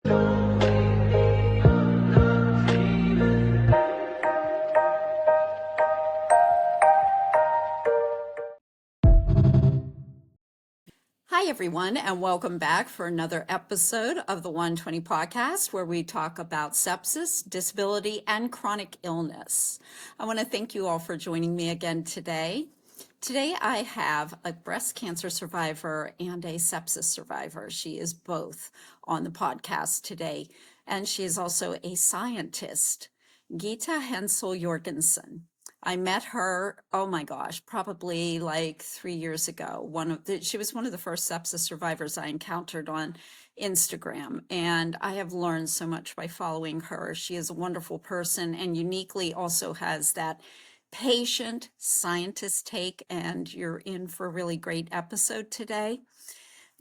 Hi, everyone, and welcome back for another episode of the 120 podcast, where we talk about sepsis, disability, and chronic illness. I want to thank you all for joining me again today. Today, I have a breast cancer survivor and a sepsis survivor. She is both on the podcast today, and she is also a scientist, Gitte Henssel Joergensen. I met her, oh my gosh, probably like 3 years ago. She was one of the first sepsis survivors I encountered on Instagram, and I have learned so much by following her. She is a wonderful person and uniquely also has that patient scientist take, and you're in for a really great episode today.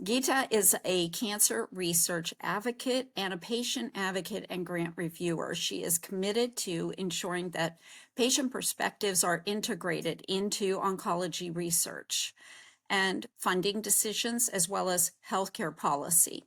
Gitte is a cancer research advocate and a patient advocate and grant reviewer. She is committed to ensuring that patient perspectives are integrated into oncology research and funding decisions, as well as healthcare policy.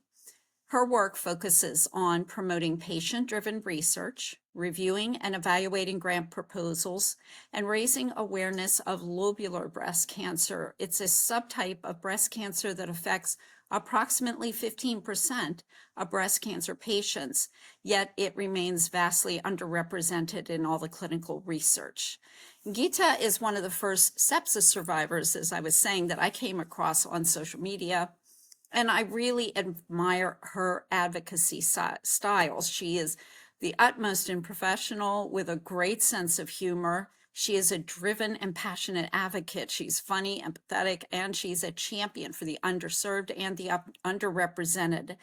Her work focuses on promoting patient-driven research, reviewing and evaluating grant proposals, and raising awareness of lobular breast cancer. It's a subtype of breast cancer that affects approximately 15% of breast cancer patients, yet it remains vastly underrepresented in all the clinical research. Gitte is one of the first sepsis survivors, as I was saying, that I came across on social media. And I really admire her advocacy styles. She is the utmost in professional with a great sense of humor. She is a driven and passionate advocate. She's funny, empathetic, and she's a champion for the underserved and the underrepresented.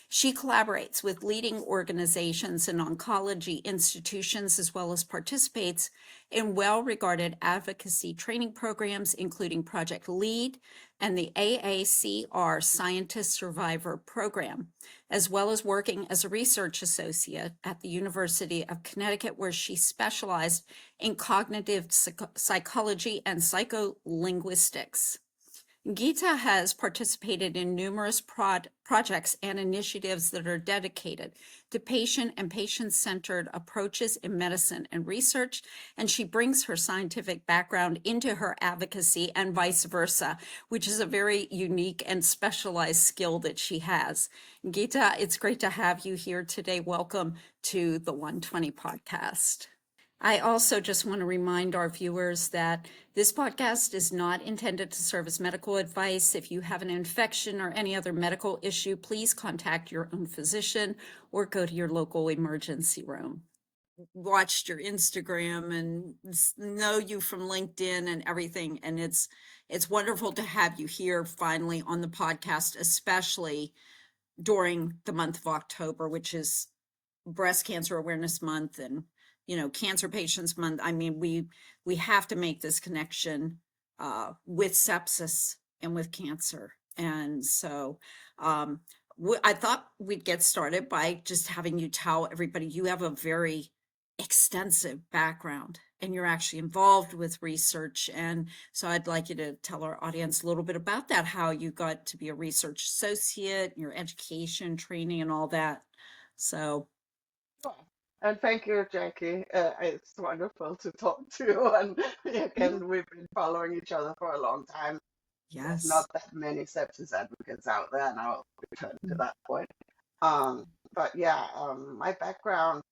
She collaborates with leading organizations and oncology institutions, as well as participates in well-regarded advocacy training programs, including Project LEAD and the AACR Scientist Survivor Program, as well as working as a research associate at the University of Connecticut, where she specialized in cognitive psychology and psycholinguistics. Gitte has participated in numerous projects and initiatives that are dedicated to patient and patient-centered approaches in medicine and research, and she brings her scientific background into her advocacy and vice versa, which is a very unique and specialized skill that she has. Gitte, it's great to have you here today. Welcome to the 120 podcast. I also just want to remind our viewers that this podcast is not intended to serve as medical advice. If you have an infection or any other medical issue, please contact your own physician or go to your local emergency room. Watched your Instagram and know you from LinkedIn and everything, and it's wonderful to have you here finally on the podcast, especially during the month of October, which is Breast Cancer Awareness Month and Cancer Patients Month. I mean, we have to make this connection with sepsis and with cancer. And so I thought we'd get started by just having you tell everybody you have a very extensive background and you're actually involved with research. And so I'd like you to tell our audience a little bit about that, how you got to be a research associate, your education, training, and all that. So. And thank you, Jackie. It's wonderful to talk to you. And again, we've been following each other for a long time. There's not that many sepsis advocates out there, and I'll return to that point. But yeah, my background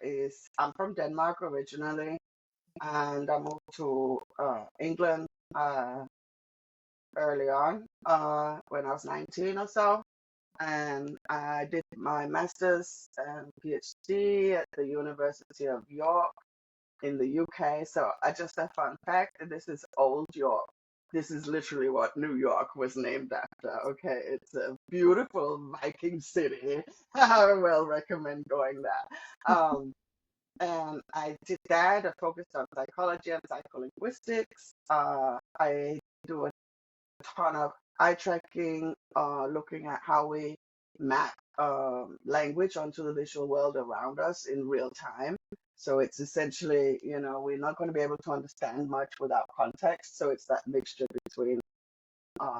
is I'm from Denmark originally, and I moved to England early on when I was 19 or so. And I did my master's and PhD at the University of York in the UK. So just a fun fact, this is Old York. This is literally what New York was named after. Okay, it's a beautiful Viking city. I will recommend going there. And I did that. I focused on psychology and psycholinguistics. I do a ton of eye tracking, looking at how we map language onto the visual world around us in real time. So it's essentially, we're not going to be able to understand much without context. So it's that mixture between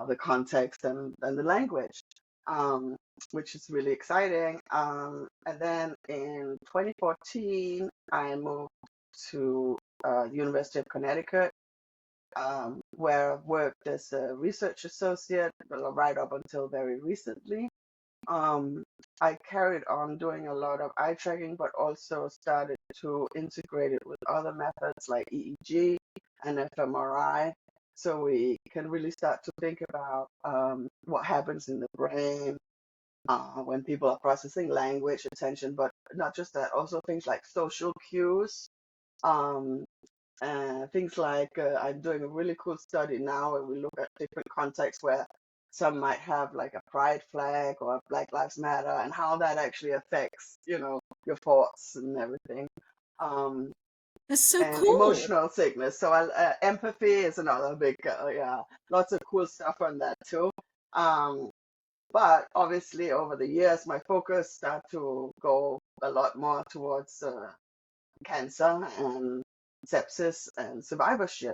the context and the language. um, which is really exciting. And then in 2014, I moved to University of Connecticut, where I worked as a research associate right up until very recently. Um, I carried on doing a lot of eye tracking, but also started to integrate it with other methods like EEG and fMRI. So we can really start to think about what happens in the brain when people are processing language, attention, but not just that, also things like social cues. Um, things like I'm doing a really cool study now where we look at different contexts where some might have like a pride flag or Black Lives Matter and how that actually affects, your thoughts and everything. Um, That's so and cool. emotional sickness. So empathy is another big, yeah, lots of cool stuff on that too. Um, but obviously over the years, my focus started to go a lot more towards cancer and sepsis and survivorship.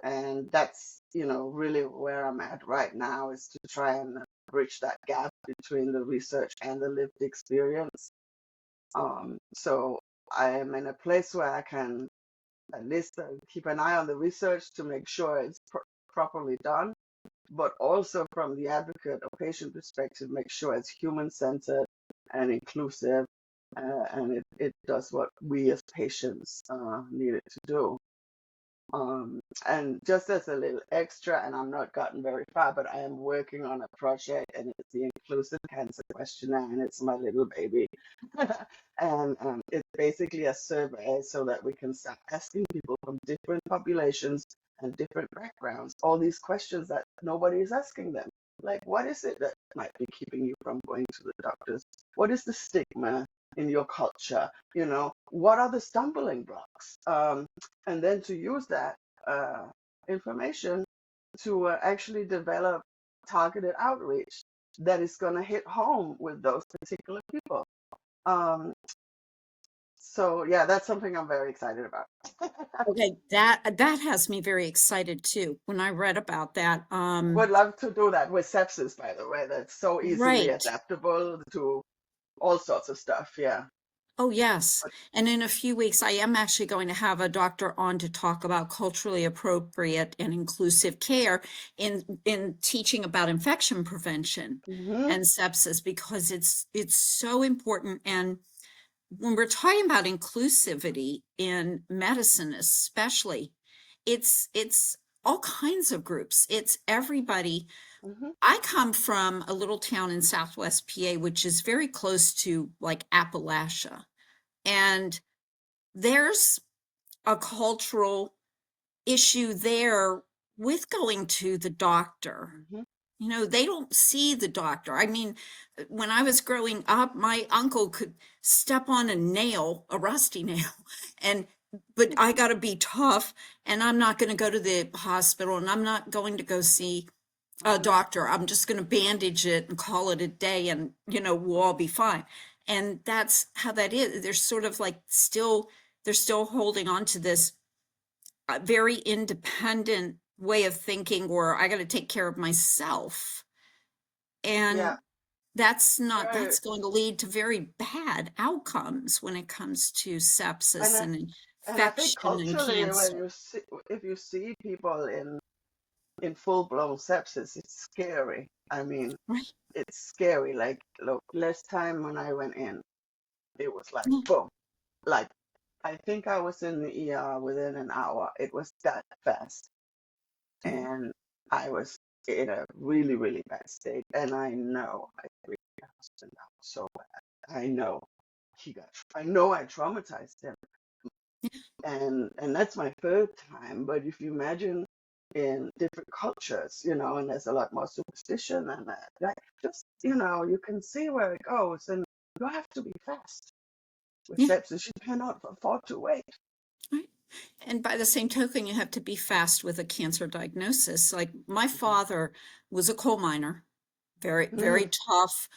And that's, really where I'm at right now is to try and bridge that gap between the research and the lived experience. So I am in a place where I can at least keep an eye on the research to make sure it's properly done, but also from the advocate or patient perspective, make sure it's human centered and inclusive, and it does what we as patients need it to do. And just as a little extra, and I'm not gotten very far, but I am working on a project, and it's the Inclusive Cancer Questionnaire, and it's my little baby. And it's basically a survey so that we can start asking people from different populations and different backgrounds all these questions that nobody is asking them. Like, what is it that might be keeping you from going to the doctors? What is the stigma in your culture? What are the stumbling blocks? And then to use that uh, information to actually develop targeted outreach that is going to hit home with those particular people. Um, so yeah, that's something I'm very excited about. Okay, that has me very excited too. When I read about that, Would love to do that with sepsis, by the way. That's so easily right. adaptable to all sorts of stuff. Yeah. Oh, yes. And in a few weeks, I am actually going to have a doctor on to talk about culturally appropriate and inclusive care in teaching about infection prevention Hmm. and sepsis because it's so important. And when we're talking about inclusivity in medicine, especially, it's all kinds of groups. It's everybody. Hmm. I come from a little town in Southwest PA, which is very close to like Appalachia. And there's a cultural issue there with going to the doctor. Hmm. They don't see the doctor. I mean, when I was growing up, my uncle could step on a nail, a rusty nail, and but I got to be tough and I'm not going to go to the hospital and I'm not going to go see a Hmm. doctor. I'm just going to bandage it and call it a day and, we'll all be fine. And that's how that is. They're sort of like they're still holding on to this very independent way of thinking where I got to take care of myself. Yeah. And Very. that's going to lead to very bad outcomes when it comes to And sepsis I, and and I think infection and culturally, cancer. when if you see people in full blown sepsis, it's scary. I mean, Right. it's scary. Like, look, last time when I went in, it was like Yeah. boom. Like, I think I was in the ER within an hour. It was that fast. Yeah. And I was in a really, really bad state. And I know I freaked my husband out so bad. I know I traumatized him. And that's my third time. But if you imagine in different cultures, and there's a lot more superstition and that, like just, you can see where it goes, and you have to be fast with Yeah. sepsis. You cannot afford to wait. Right. And by the same token, you have to be fast with a cancer diagnosis. Like my Mhm. father was a coal miner, very, very Mhm. tough,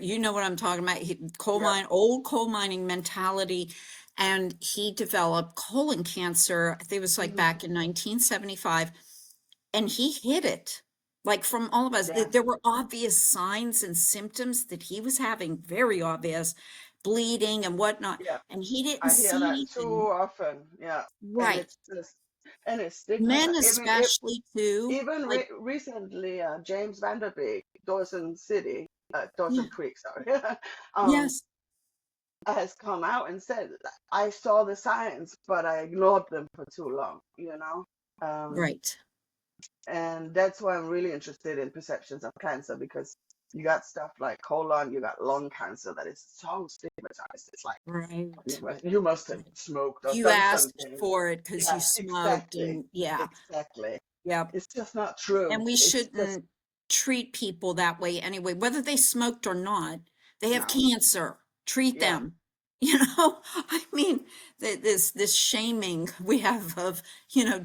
you know what I'm talking about. Yep. Old coal mining mentality. And he developed colon cancer. I think it was like Mhm. back in 1975, and he hid it. Like from all of us, Yeah, there were obvious signs and symptoms that he was having, very obvious, bleeding and whatnot, yeah. and he didn't I hear see that too anything. often. Yeah, and Right. it's just and it's stigmatized. Men especially too. Even Like, recently, James Vanderbeek, Dawson City, yeah, Dawson Creek, sorry, um, yes, has come out and said, I saw the signs, but I ignored them for too long, you know? right, And that's why I'm really interested in perceptions of cancer because you got stuff like colon, you got lung cancer that is so stigmatized. It's like, right, you must have right. smoked or You done asked something. for it because you Yeah, smoked exactly. and yeah, Exactly. yeah. It's just not true. And we It's just, shouldn't treat people that way anyway, whether they smoked or not. They have no. cancer. Treat Yeah. them. I mean, this shaming we have of,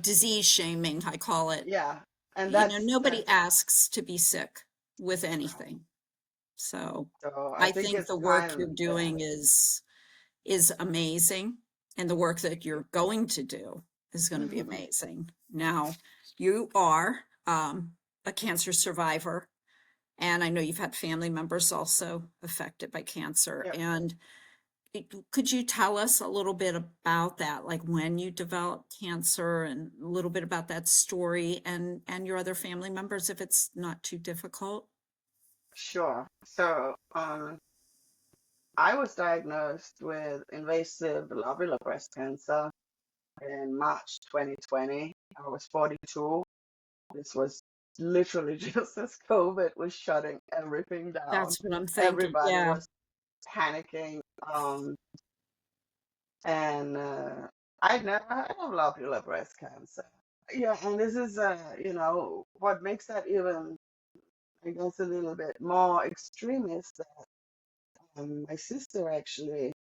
disease shaming, I call it. Yeah. And that's Nobody asks to be sick with no. anything. So So I I think think it's the work you're time. Yeah. doing is amazing, and the work that you're going to do is going to be amazing. Now, you are a cancer survivor, and I know you've had family members also affected by cancer. Yep. And could you tell us a little bit about that, like when you developed cancer, and a little bit about that story and your other family members, if it's not too difficult? Sure. So I was diagnosed with invasive lobular breast cancer in March 2020. I was 42. This was literally just as COVID was shutting everything down. That's what I'm thinking. Everybody Yeah. was panicking. And I'd never heard of lobular breast cancer. Yeah, and this is, what makes that even, I guess, a little bit more extreme is that my sister actually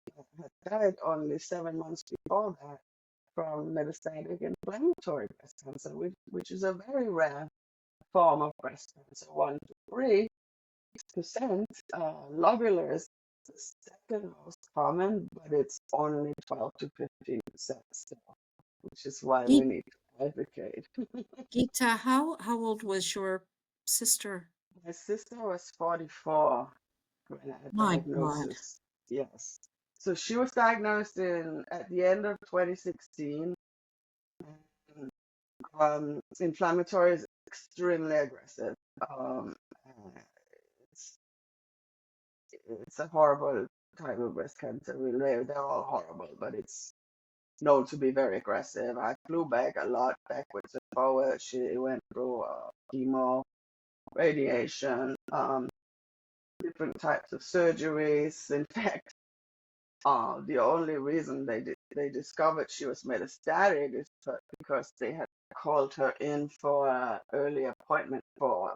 had died only 7 months before that from metastatic inflammatory breast cancer, which is a very rare form of breast cancer, 1 to 3%. Lobular is the second most common, but it's only 12 to 15% still, which is why we Gi- need to advocate. Gita, how old was your sister? My sister was 44 when I My God. diagnosis. Yes. So she was diagnosed at the end of 2016. And, inflammatory is extremely aggressive. Uh, it's it's a horrible type of breast cancer. Really, they're all horrible, but it's known to be very aggressive. I flew back a lot, backwards and forwards. She went through chemo, radiation, different types of surgeries. In fact, the only reason they discovered she was metastatic is because they had called her in for an early appointment for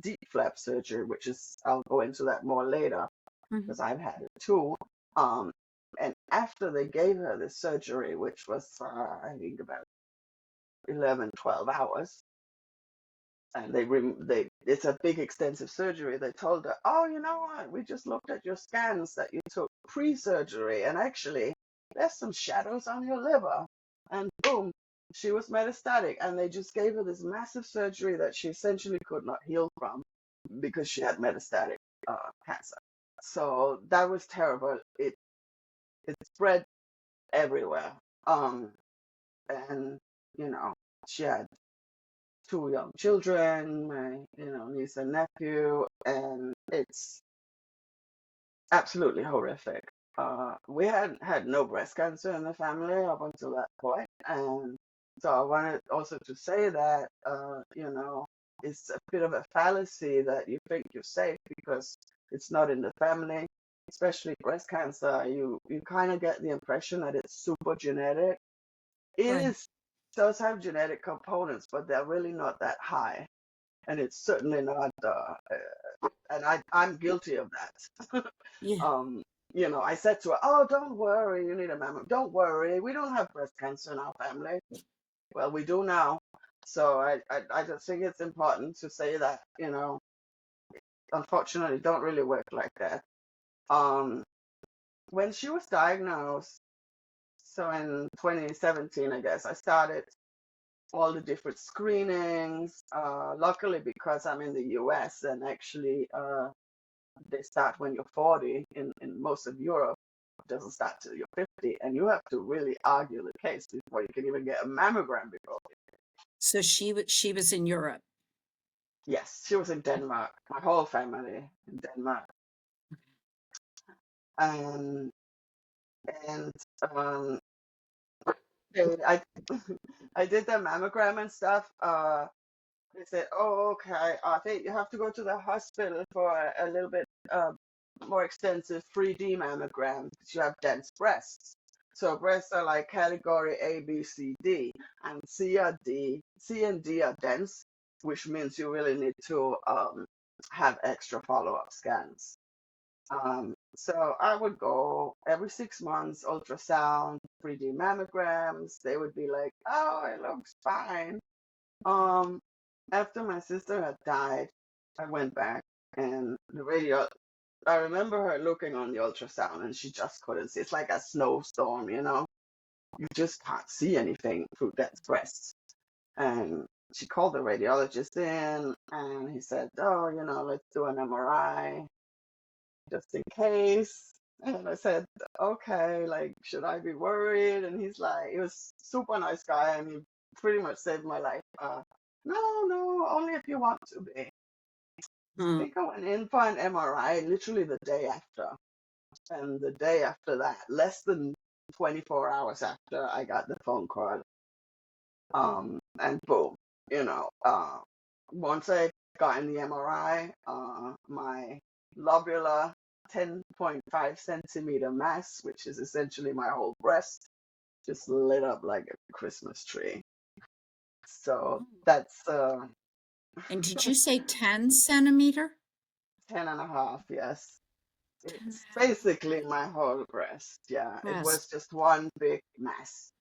deep flap surgery, which is I'll go into that more later Mhm. because I've had it too. Um, and after they gave her the surgery, which was I think about 11, 12 hours, and they it's a big extensive surgery. They told her, oh, you know what, we just looked at your scans that you took pre-surgery, and actually there's some shadows on your liver, and boom, she was metastatic, and they just gave her this massive surgery that she essentially could not heal from because she had metastatic cancer. So that was terrible. It spread everywhere. And she had two young children, my niece and nephew, and it's absolutely horrific. We had no breast cancer in the family up until that point, and so I wanted also to say that it's a bit of a fallacy that you think you're safe because it's not in the family. Especially breast cancer, you kind of get the impression that it's super genetic. It Right. is does have genetic components, but they're really not that high, and it's certainly not. And I'm guilty of that. Yeah. um, I said to her, "Oh, don't worry, you need a mammogram. Don't worry, we don't have breast cancer in our family. Well, we do now." So I just think it's important to say that unfortunately, don't really work like that. Um, when she was diagnosed, so in 2017, I guess I started all the different screenings. Luckily, because I'm in the US and actually they start when you're 40 in most of Europe. It doesn't start till you're 50, and you have to really argue the case before you can even get a mammogram before. So she was in Europe. Yes, she was in Denmark. My whole family in Denmark, and and I I did the mammogram and stuff. They said, "Oh, okay. I think you have to go to the hospital for a little bit more extensive 3D mammogram because you have dense breasts. So breasts are like category A, B, C, D, and C and D are dense, which means you really need to have extra follow-up scans. So I would go every 6 months, ultrasound, 3D mammograms. They would be like, "Oh, it looks fine." Um, After my sister had died, I went back and the radio. I remember her looking on the ultrasound and she just couldn't see. It's like a snowstorm, you know? You just can't see anything through that breast. And she called the radiologist in and he said, "Oh, let's do an MRI just in case." And I said, "Okay, like, should I be worried?" And he's like, he was super nice guy and he pretty much saved my life. No, no, only if you want to be. I Hmm. think I went in for an MRI literally the day after. And the day after that, less than 24 hours after, I got the phone call. And boom, you know, uh, once I got in the MRI, my lobular 10.5 centimeter mass, which is essentially my whole breast, just lit up like a Christmas tree. So that's And did you say 10 centimeter? 10 and a half, yes. 10 and It's a half basically my whole breast. Yeah, it breast. was just one big mass.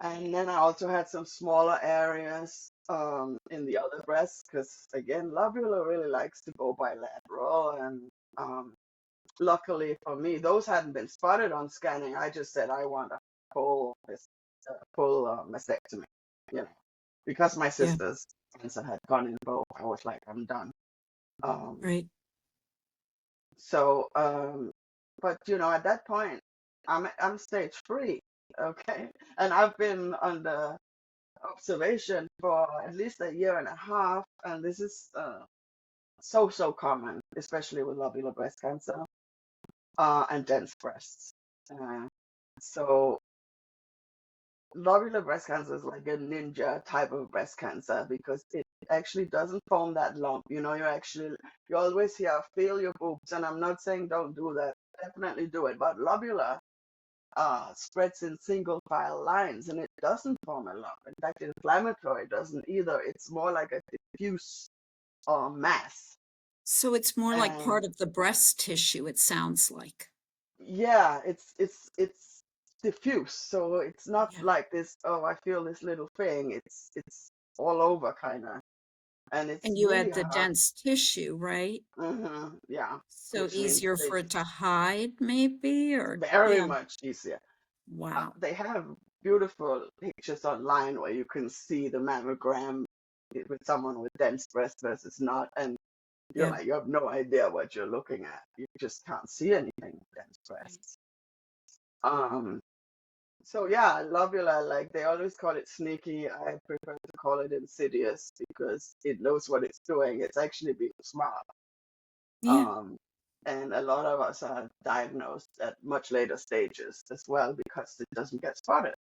And then I also had some smaller areas in the other breast because, again, lobular really likes to go bilateral. And luckily for me, those hadn't been spotted on scanning. I just said I want a full mastectomy, you know, because my Yeah, sister's cancer had gone in both. I was like, I'm done. Um, right. So, but at that point, I'm stage free, okay, and I've been under observation for at least a year and a half, and this is so common, especially with lobular breast cancer and dense breasts. Uh, so lobular breast cancer is like a ninja type of breast cancer because it actually doesn't form that lump. You always hear feel your boobs, and I'm not saying don't do that. Definitely do it. But lobular spreads in single file lines and it doesn't form a lump. In fact, inflammatory doesn't either. It's more like a diffuse mass. So it's more like And part of the breast tissue, it sounds like. yeah, it's diffuse. So it's not Yeah. like this, oh, I feel this little thing. It's all over kind of. And it's And you really had the hard. dense tissue, right? Yeah, So which means easier for it to hide, maybe, or very yeah. much easier. Wow. They have beautiful pictures online where you can see the mammogram with someone with dense breast versus not, and you're Yeah. like, you have no idea what you're looking at. You just can't see anything with dense Right. breasts. Um, so yeah, lobular, like they always call it sneaky. I prefer to call it insidious because it knows what it's doing. It's actually being smart. Yeah. Um, and a lot of us are diagnosed at much later stages as well because it doesn't get spotted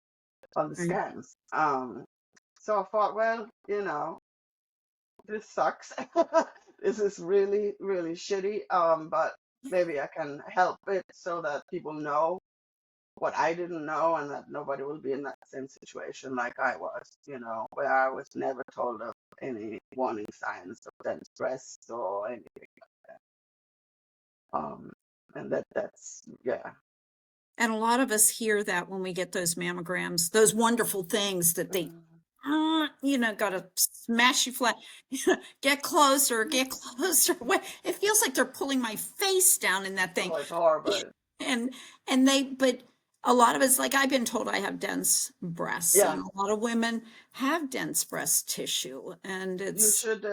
on the Right. scans. So I thought, well, this sucks. This is really, really shitty. But maybe I can help it so that people know what I didn't know and that nobody will be in that same situation like I was, where I was never told of any warning signs of dense breasts or anything like that. And that's yeah. And a lot of us hear that when we get those mammograms, those wonderful things that they, Mm. got to smash you flat. Get closer, get closer. It feels like they're pulling my face down in that thing. Oh, it's horrible. And and they, but A lot of it's like I've been told I have dense breasts, Yeah, and a lot of women have dense breast tissue, and you it's should,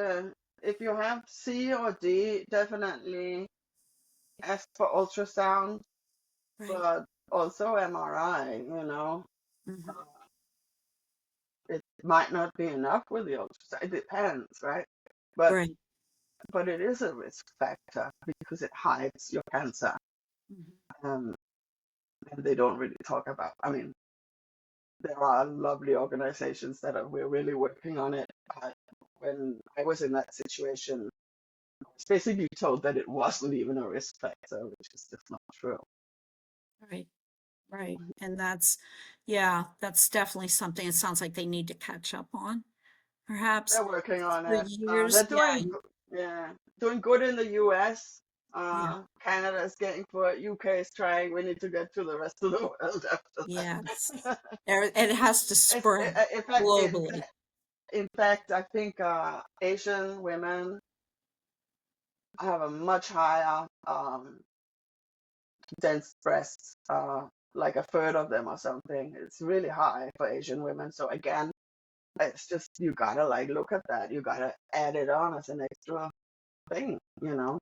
if you have C or D, definitely ask for ultrasound, right. but also MRI, you know. Hmm. It might not be enough with the ultrasound. It depends, right? But Right. but it is a risk factor because it hides your cancer. Hmm. Um, and they don't really talk about. I mean, there are lovely organizations that are we're really working on it. When I was in that situation, I was basically told that it wasn't even a risk factor, which is just not true. Right. Right. And that's, yeah, that's definitely something it sounds like they need to catch up on. Perhaps They're working on for it. They're years. Yeah. yeah, doing good in the U.S. Yeah. Canada is getting for it. UK is trying. We need to get to the rest of the world after Yes. that. It has to spread In fact, globally. I think Asian women have a much higher dense breasts, like a third of them or something. It's really high for Asian women. So again, it's just you gotta like look at that. You gotta add it on as an extra thing, you know.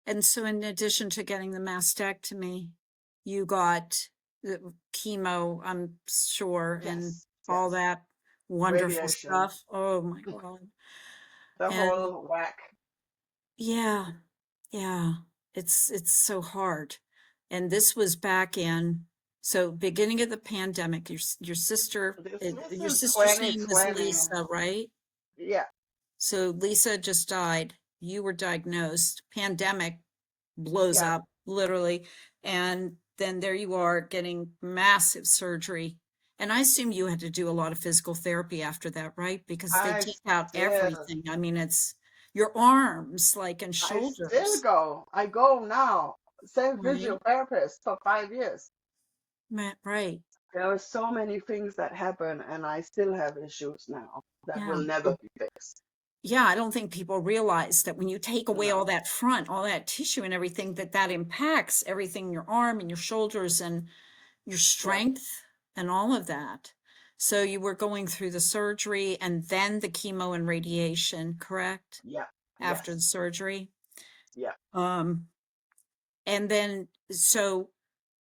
And so, in addition to getting the mastectomy, you got the chemo, I'm sure, and Yes, all yes. that wonderful Radiation, stuff. Oh my God. the And whole whack. yeah, yeah, it's so hard. And this was back in, so beginning of the pandemic, This your is sister's name is 2020. Lisa, right? Yeah, So Lisa just died. You were diagnosed. Pandemic blows yeah. up, literally. And then there you are getting massive surgery. And I assume you had to do a lot of physical therapy after that, right? Because they I take out still, everything. I mean, it's your arms, like, and I still shoulders, go. I go now. Same right? physiotherapist for 5 years. Right. There are so many things that happen, and I still have issues now that Yeah. will never be fixed. Yeah, I don't think people realize that when you take away all No. that front, all that tissue and everything, that impacts everything in your arm and your shoulders and your Yeah, strength and all of that. So you were going through the surgery and then the chemo and radiation, correct? yeah, After the yes, surgery. yeah, Um, and then so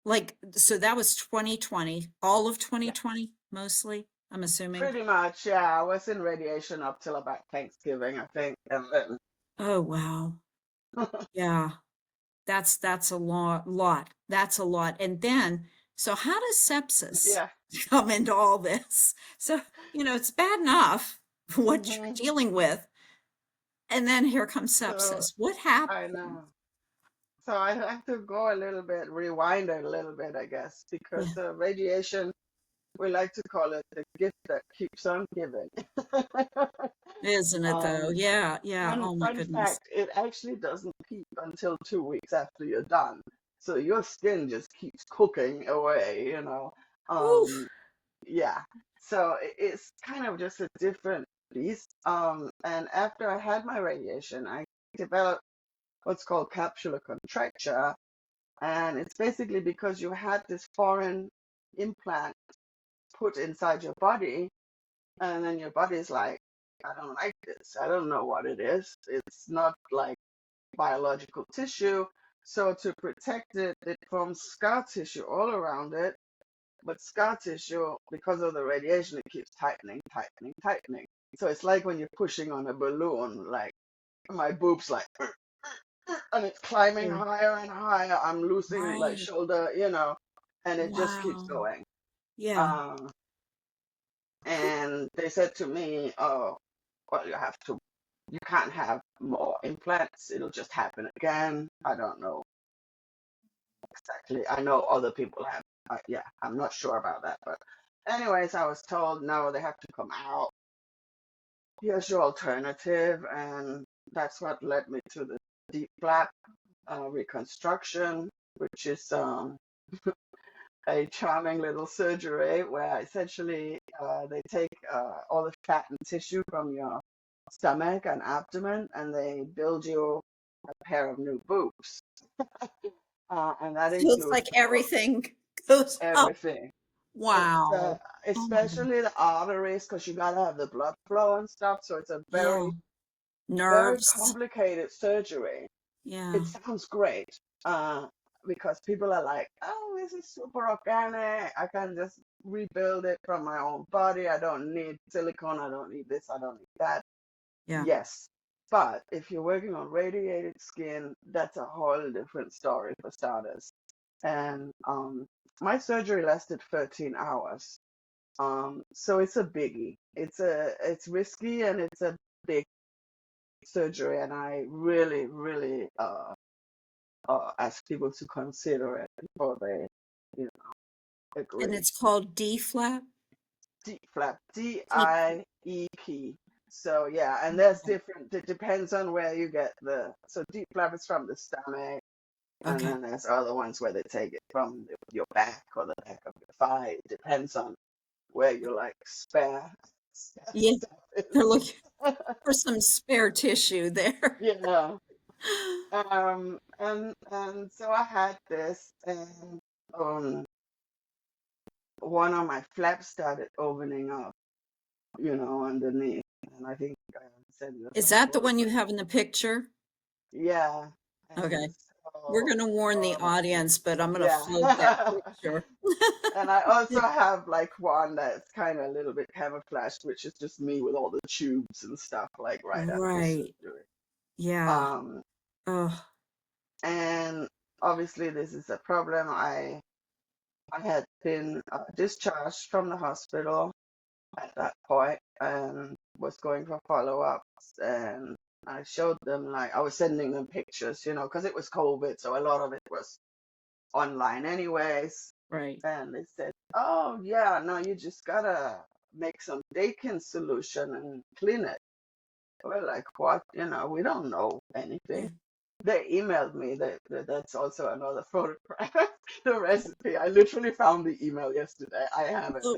that was 2020, all of yeah. 2020 mostly, I'm assuming. Pretty much, yeah. I was in radiation up till about Thanksgiving, I think, and then Oh wow. Yeah. That's a lot. That's a lot. And then, so how does sepsis yeah. come into all this? So, it's bad enough what you're Hmm. dealing with. And then here comes So sepsis. What I happened? know. So I have to go a little bit, rewind it a little bit, I guess, because Yeah. radiation, we like to call it the gift that keeps on giving. Isn't it though? um, Yeah. Yeah. fun Oh my fun goodness. fact, it actually doesn't peak until 2 weeks after you're done. So your skin just keeps cooking away, you know. Oof. Um, yeah. So it's kind of just a different beast. And after I had my radiation, I developed what's called capsular contracture, and it's basically because you had this foreign implant put inside your body, and then your body's like, I don't like this. I don't know what it is. It's not like biological tissue. So to protect it, it forms scar tissue all around it. But scar tissue, because of the radiation, it keeps tightening, tightening, tightening. So it's like when you're pushing on a balloon, like my boobs like and it's climbing Oh, higher and higher. I'm losing like right. shoulder, and it just keeps Wow. going. Yeah. Um, and they said to me, "Oh, well, you can't have more implants. It'll just happen again." I don't know exactly. I know other people have. Yeah, I'm not sure about that, but anyways, I was told no, they have to come out. Here's your alternative, and that's what led me to the deep flap reconstruction, which is a charming little surgery where essentially they take all the fat and tissue from your stomach and abdomen and they build you a pair of new boobs. And that So it's includes like everything. Those, oh, everything. It's wow. Oh my God. especially the arteries because you gotta have the blood flow and stuff. So it's a Yeah. very Nerves. complicated surgery. It Yeah. sounds great, uh, because people are like, "Oh, this is super organic. I can just rebuild it from my own body. I don't need silicone. I don't need this. I don't need that." Yeah. Yes, but if you're working on radiated skin, that's a whole different story for starters. And my surgery lasted 13 hours. So it's a biggie. It's risky and it's a big surgery, and I really, really ask people to consider it before they, you know, And agree. it's called D flap. Deep flap, Deep. DIEP. So yeah, and there's different. It depends on where you get the. So deep flap is from the stomach, and Okay. then there's other ones where they take it from your back or the back of your thigh. It depends on where your like spare Yeah. stuff They're is. looking for some spare tissue there. Yeah. And so I had this, and one of my flaps started opening up, underneath. And I think I sent you Is some that the one you photographs. have in the picture? Yeah. Okay. And We're so, going to warn the audience, but I'm going to float that yeah. picture. And I also have like one that's kind of a little bit camouflaged, which is just me with all the tubes and stuff, like right after Right. surgery. Yeah. Um, Oh, and obviously this is a problem. I had been discharged from the hospital at that point and was going for follow-ups, and I showed them, like, I was sending them pictures, because it was COVID, so a lot of it was online anyways. right. And they said, "Oh yeah, no, you just gotta make some Dakin solution and clean it." We're like, "What? We don't know Yeah. anything." They emailed me that's also another photograph. The recipe. I literally found the email yesterday. I have it. Oh,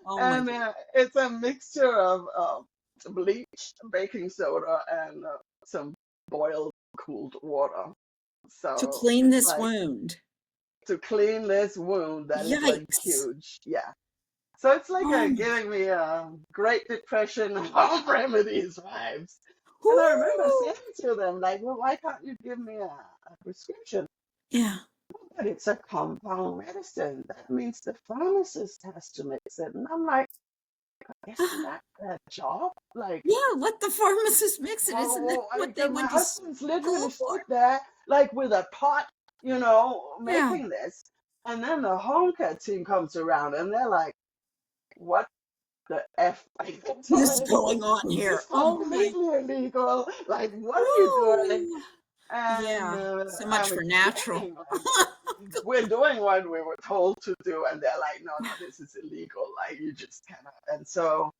oh my And God. it's a mixture of bleach, baking soda, and some boiled cooled water. To So clean it's this like wound. to clean this wound that is like Yikes. huge. Yeah. So it's like Oh my giving me a Great Depression home remedies vibes. And I remember Woo! saying to them, like, "Well, why can't you give me a prescription?" Yeah. "But it's a compound medicine. That means the pharmacist has to mix it." And I'm like, "Isn't that their job? Like, Yeah, let the pharmacist mix it. Isn't that oh, what they because my went to husband's literally school stood for? there, like, with a pot, Yeah. making this. And then the home care team comes around and they're like, "What the F?" Like, What is going on this is here? Oh my. completely illegal. Like, what are you doing? Woo! And Yeah. So much I'm for natural. explaining, like, we're doing what we were told to do. And they're like, "No, no, this is illegal. Like, you just cannot." And so,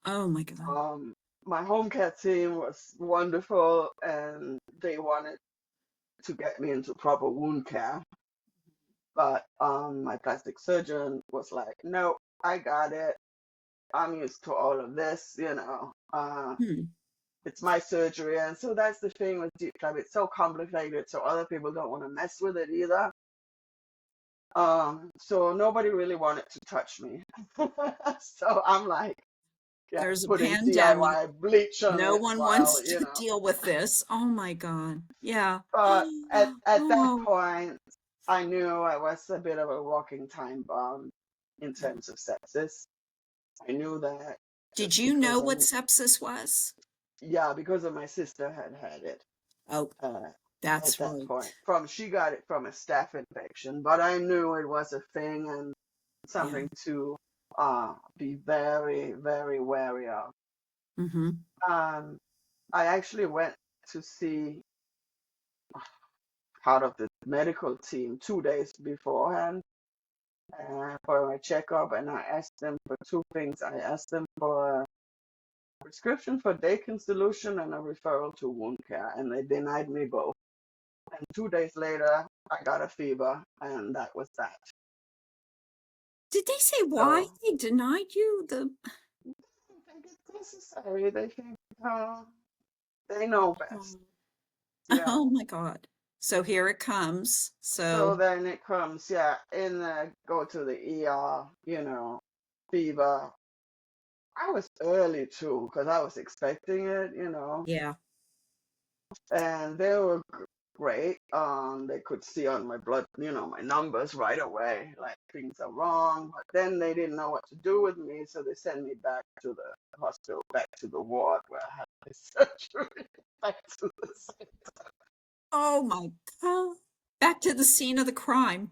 Oh my God. um, my home care team was wonderful, and they wanted to get me into proper wound care. But my plastic surgeon was like, "No, I got it. I'm used to all of this. Hmm. It's my surgery." And so that's the thing with deep flap. It's so complicated, so other people don't want to mess with it either. So nobody really wanted to touch me. So I'm like, yeah, There's a putting pandemic. DIY bleach on No it one while, wants to deal with this. Oh my God. Yeah. But at that Oh, point, I knew I was a bit of a walking time bomb in terms of sepsis. I knew that did just you know because what sepsis was? yeah, because of my sister had it Oh, uh, at that's that right. point. She got it from a staph infection, but I knew it was a thing and Yeah. something to be very, very wary of. Mm-hmm. Um, I actually went to see part of the medical team 2 days beforehand for my checkup, and I asked them for two things. I asked them for a prescription for Dakin solution and a referral to wound care, and they denied me both. And 2 days later, I got a fever, and that was that. Did they say why So they denied you the? I don't think it's necessary. They think they know best. Oh, Yeah. oh my God. So here it comes. So So, then it comes, yeah, go to the ER, fever. I was early too, because I was expecting it, yeah. and they were great. They could see on my blood, my numbers right away, like things are wrong. But then they didn't know what to do with me, so they sent me back to the hospital, back to the ward where I had this surgery, back to the center. Oh my God. Back to the scene of the crime,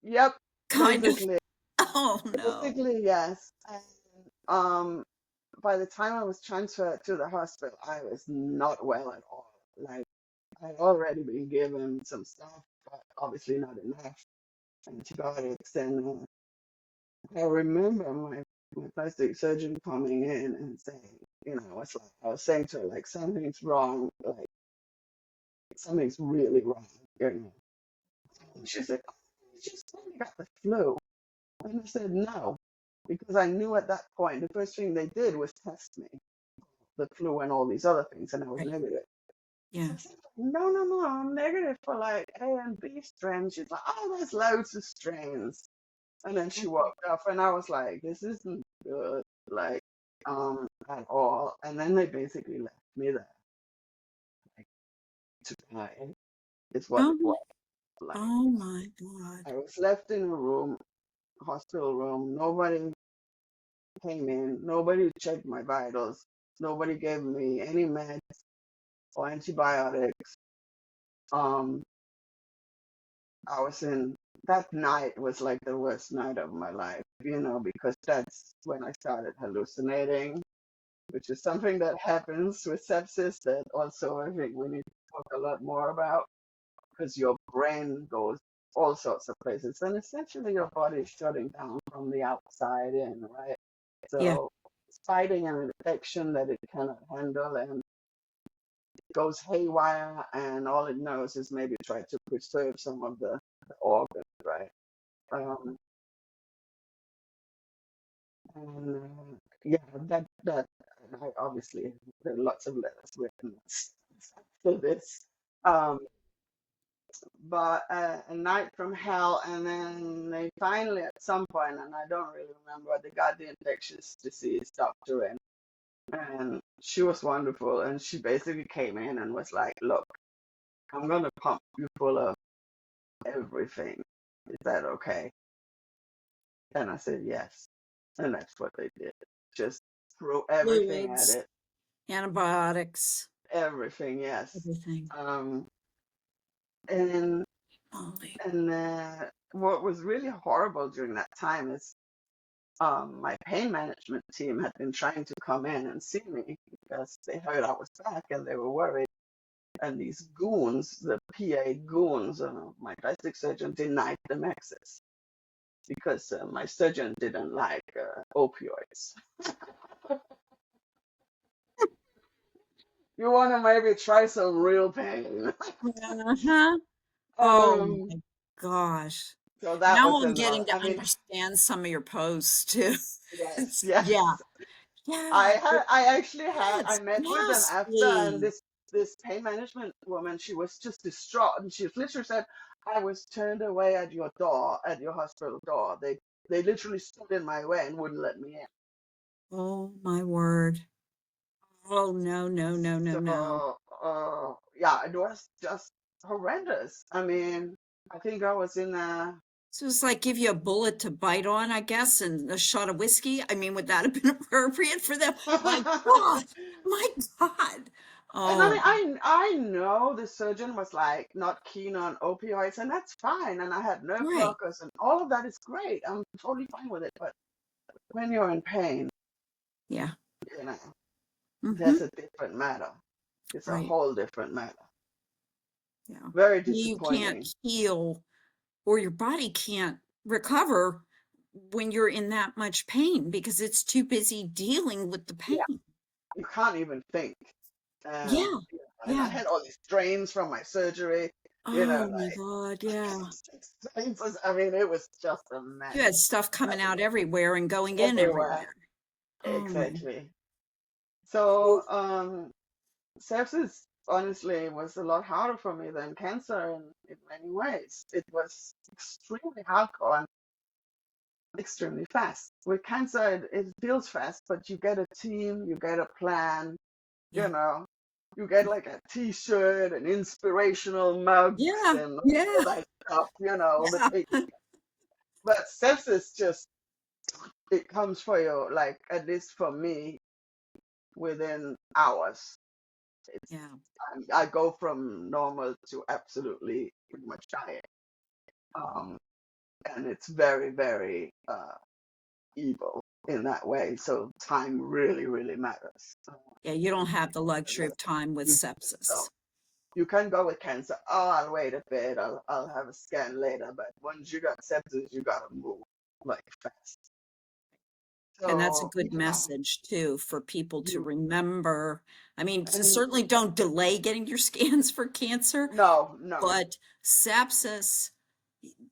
Yep, kind of. basically, Oh no. yes. And by the time I was transferred to the hospital, I was not well at all. Like I'd already been given some stuff, but obviously not enough antibiotics. And I remember my plastic surgeon coming in and saying, I was saying to her, like, something's wrong, like, something's really wrong, And she said, oh, you just only got the flu. And I said, no, because I knew at that point, the first thing they did was test me, the flu and all these other things, and I was Right. negative. Yeah. I said, no, no, no, I'm negative for like A and B strains. She's like, oh, there's loads of strains. And then she walked off, and I was like, this isn't good, like, at all. And then they basically left me there, like, to die, is what it Oh, was. Like, oh my God. I was left in a room, hospital room. Nobody came in. Nobody checked my vitals. Nobody gave me any meds or antibiotics. Um, I was in that night was like the worst night of my life, because that's when I started hallucinating, which is something that happens with sepsis that also I think we need to talk a lot more about because your brain goes all sorts of places and essentially your body is shutting down from the outside in, right? Yeah. So it's fighting an infection that it cannot handle and it goes haywire and all it knows is maybe try to preserve some of the organs, right? Um, and yeah, that and I obviously there are lots of letters written for this. Um, but a night from hell, and then they finally at some point, and I don't really remember, they got the infectious disease doctor in, and she was wonderful, and she basically came in and was like, "Look, I'm gonna pump you full of everything. Is that okay?" And I said yes, and that's what they did. Just throw everything at Fluids, it. antibiotics, Everything, yes. everything. Um, and Holy. what was really horrible during that time is my pain management team had been trying to come in and see me because they heard I was back and they were worried. And these goons, the PA goons, my plastic surgeon denied them access because my surgeon didn't like opioids. You want to maybe try some real pain. Uh-huh. Oh um, my gosh. so that Now was I'm another. getting to I mean, understand some of your posts too. yes, Yeah. yes. Yeah. I actually I It's met with them after, and ghastly. this pain management woman, she was just distraught, and she literally said, "I was turned away at your door, at your hospital door. They literally stood in my way and wouldn't let me in." Oh my word. Oh no, no, no, no, no. So yeah, it was just horrendous. I mean, I think I was in a So it's like give you a bullet to bite on, I guess, and a shot of whiskey. I mean, would that have been appropriate for them? My God. My God. And I Oh, mean, I know the surgeon was like not keen on opioids, and that's fine. And I had nerve right. blockers, and all of that is great. I'm totally fine with it. But when you're in pain, Yeah. you know, that's Mm-hmm. a different matter. It's a Right. whole different matter. Yeah. Very You can't disappointing. heal or your body can't recover when you're in that much pain because it's too busy dealing with the Yeah, pain. you can't even think. Yeah. And I Yeah. had all these strains from my surgery. Oh my Like God. Yeah. strains. I mean, it was just a You mess. had stuff coming out everywhere and going in Everywhere. everywhere. Oh my. Exactly. So, sepsis honestly was a lot harder for me than cancer in many ways. It was extremely hardcore and extremely fast. With cancer, it feels fast, but you get a team, you get a plan, you Yeah. know, you get like a t-shirt and inspirational mugs Yeah. and all Yeah. that stuff, the Yeah. thing. But sepsis just, it comes for you, like, at least for me, within hours. It's, Yeah. I go from normal to absolutely pretty much dying. Um, and it's very, very evil in that way. So time really, really matters. Yeah. You don't have the luxury of time with You so sepsis. you can go with cancer. Oh, I'll wait a bit. I'll have a scan later. But once you got sepsis, you gotta move like fast. And that's a So good message too for people to you remember. I mean, and certainly don't delay getting your scans for cancer, no, no. but sepsis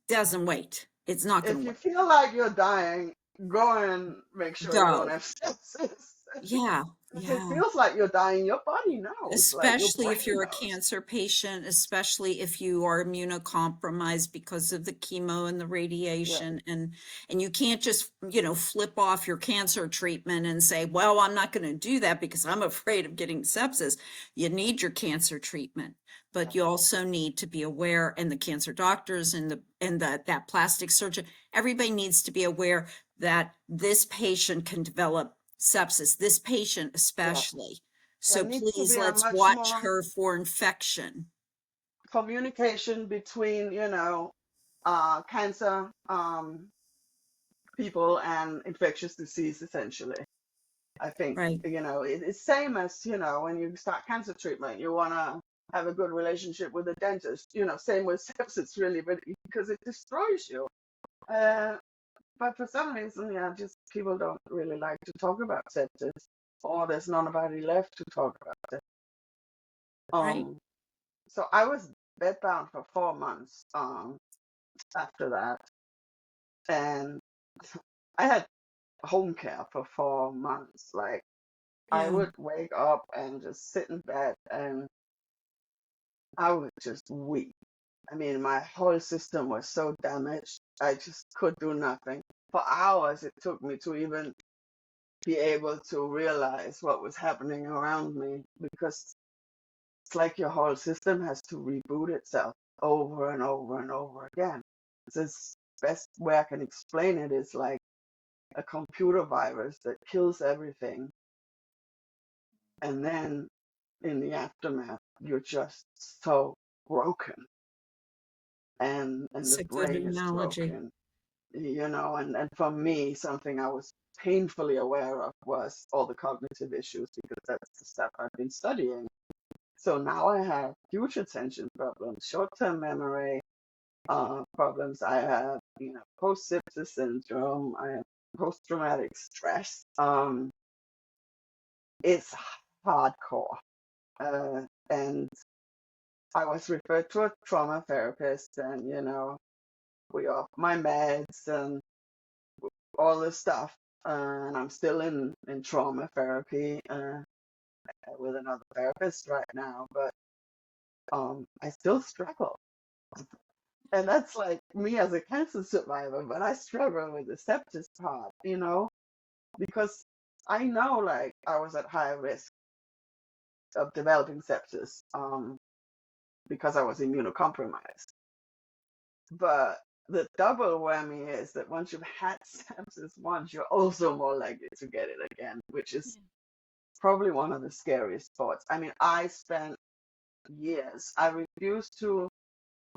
doesn't wait. It's not going If to you wait. feel like you're dying, go and make sure you don't Go. have sepsis. Yeah. If it Yeah. feels like you're dying, your body knows, like your Especially if brain you're a knows. cancer patient, especially if you are immunocompromised because of the chemo and the Yeah, radiation, and you can't just, flip off your cancer treatment and say, well, I'm not going to do that because I'm afraid of getting sepsis. You need your cancer treatment, yeah, but you also need to be aware, and the cancer doctors and that plastic surgeon, everybody needs to be aware that this patient can develop sepsis, this patient yeah. especially. There So needs to please be a let's much watch more her for infection. communication between, cancer people and infectious disease, essentially. I think, Right. it's same as, when you start cancer treatment, you want to have a good relationship with the dentist, same with sepsis, really, but because it destroys you. Uh, but for some reason, yeah, just people don't really like to talk about sepsis, or there's nobody left to talk about it. Right. Um, so I was bedbound for 4 months after that, and I had home care for 4 months. Like, I Yeah. would wake up and just sit in bed, and I would just weep. I mean, my whole system was so damaged, I just could do nothing. For hours, it took me to even be able to realize what was happening around me, because it's like your whole system has to reboot itself over and over and over again. This best way I can explain it is like a computer virus that kills everything, and then in the aftermath, you're just so broken, and It's the a good brain is analogy. broken, and for me, something I was painfully aware of was all the cognitive issues, because that's the stuff I've been studying. So now I have huge attention problems, short-term memory problems. I have, post-sepsis syndrome. I have post-traumatic stress. It's hardcore. And I was referred to a trauma therapist, and, we off my meds and all this stuff. And I'm still in trauma therapy with another therapist right now, but I still struggle. And that's like me as a cancer survivor, but I struggle with the sepsis part, because I know, like, I was at high risk of developing sepsis because I was immunocompromised. But the double whammy is that once you've had sepsis once, you're also more likely to get it again, which is probably one of the scariest parts. I mean, I spent years, I refused to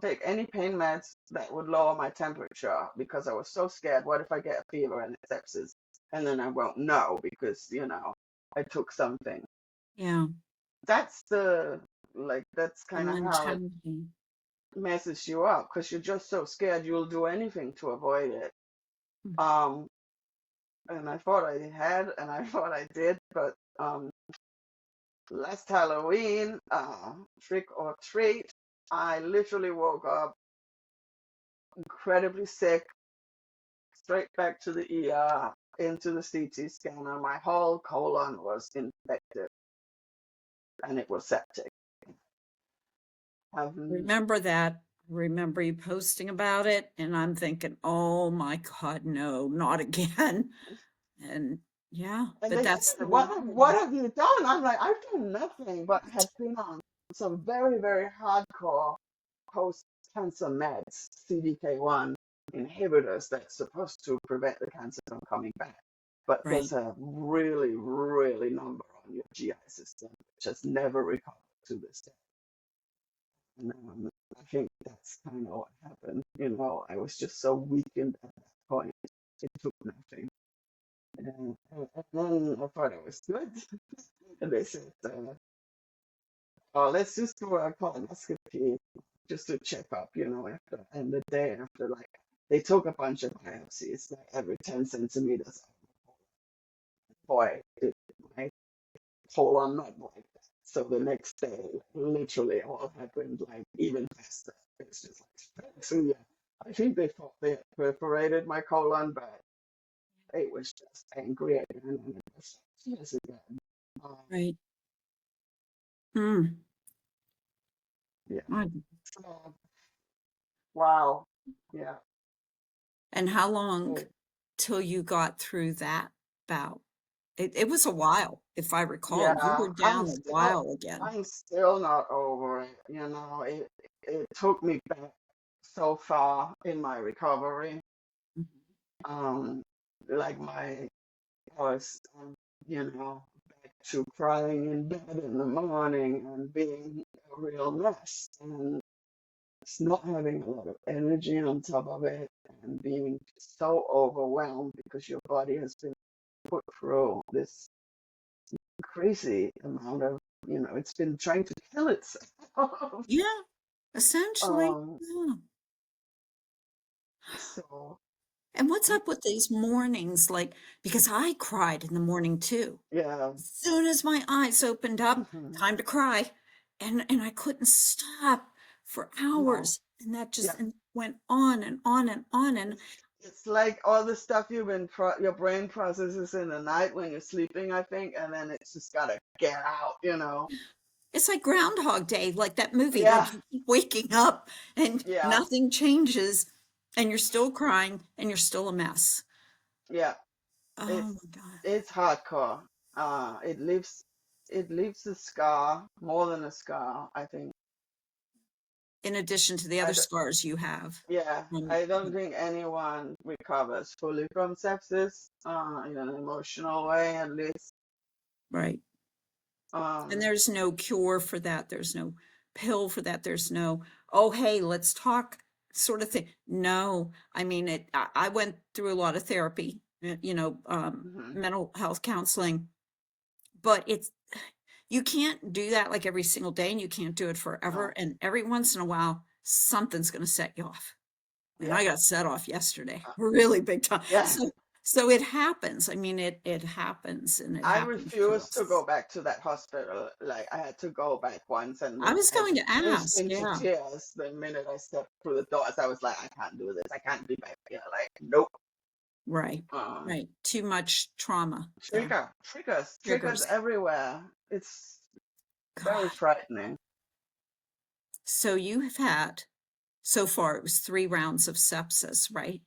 take any pain meds that would lower my temperature because I was so scared. What if I get a fever and it's sepsis? And then I won't know because, I took something. Yeah. That's that's The kind of how it mentality. messes you up, because you're just so scared you'll do anything to avoid it. Mm. Um, and I thought I had, and I thought I did, but last Halloween, trick or treat, I literally woke up incredibly sick, straight back to the ER, into the CT scanner. My whole colon was infected, and it was septic. have Remember that. Remember you posting about it, and I'm thinking, oh my God, no, not again. And yeah, and but they that's said, the what have you done? I'm like, I've done nothing, but have been on some very, very hardcore post-cancer meds, CDK1 inhibitors that's supposed to prevent the cancer from coming back. But right, there's a really, really number on your GI system, which has never recovered to this day. And I think that's kind of what happened. I was just so weakened at that point. It took nothing. And then I thought it was good. And they said, oh, let's just do a colonoscopy just to check up, after. And the day after, like, they took a bunch of biopsies, like every 10 centimeters. Boy, did my colon not like that. So the next day, literally all happened like even faster. It's just like, so yeah, I think they thought they had perforated my colon, but it was just angry again and it was yes again. Um, right. Hmm. yeah. God. So, wow. Yeah. And how long So, till you got through that bout? It was a while, if I recall. You yeah, were down a while again. I'm still not over it. It took me back so far in my recovery. Mhm. Um, like I was, back to crying in bed in the morning and being a real mess and just not having a lot of energy on top of it and being so overwhelmed because your body has been put through this crazy amount of, it's been trying to kill itself. Yeah, essentially. um, Yeah. so And what's up with these mornings? Like, because I cried in the morning too. yeah, As soon as my eyes opened up, time to cry. And I couldn't stop for no, hours. And that yeah. just went on and on and on. And It's like all the stuff your brain processes in the night when you're sleeping, I think, and then it's just gotta get out. it's like Groundhog Day, like that movie, Yeah, like you keep waking up and yeah, nothing changes and you're still crying and you're still a mess. yeah. Oh It's my God. it's hardcore. It leaves a scar, more than a scar, I think. In addition to the I other d scars you have. Yeah, Um, I don't think anyone recovers fully from sepsis, in an emotional way, at least. right. And Um, there's no cure for that. There's no pill for that. There's no, oh, hey, let's talk sort of thing. No, I mean, I went through a lot of therapy, mhm, mental health counseling, but you can't do that like every single day and you can't do it forever. no, And every once in a while, something's going to set you off. And yeah, I got set off yesterday, uh, really big time. yeah. So it happens. I mean, it happens and it I happens to refused to us. go back to that hospital. Like I had to go back once, and I then was I going to burst ask, into yeah. tears the minute I stepped through the doors. I was like, I can't do this. I can't be back here. Like, nope. Right, Um, right. Too much trauma there. triggers Triggers. everywhere. It's very God. frightening. So you have had, so far, it was 3 rounds of sepsis, right?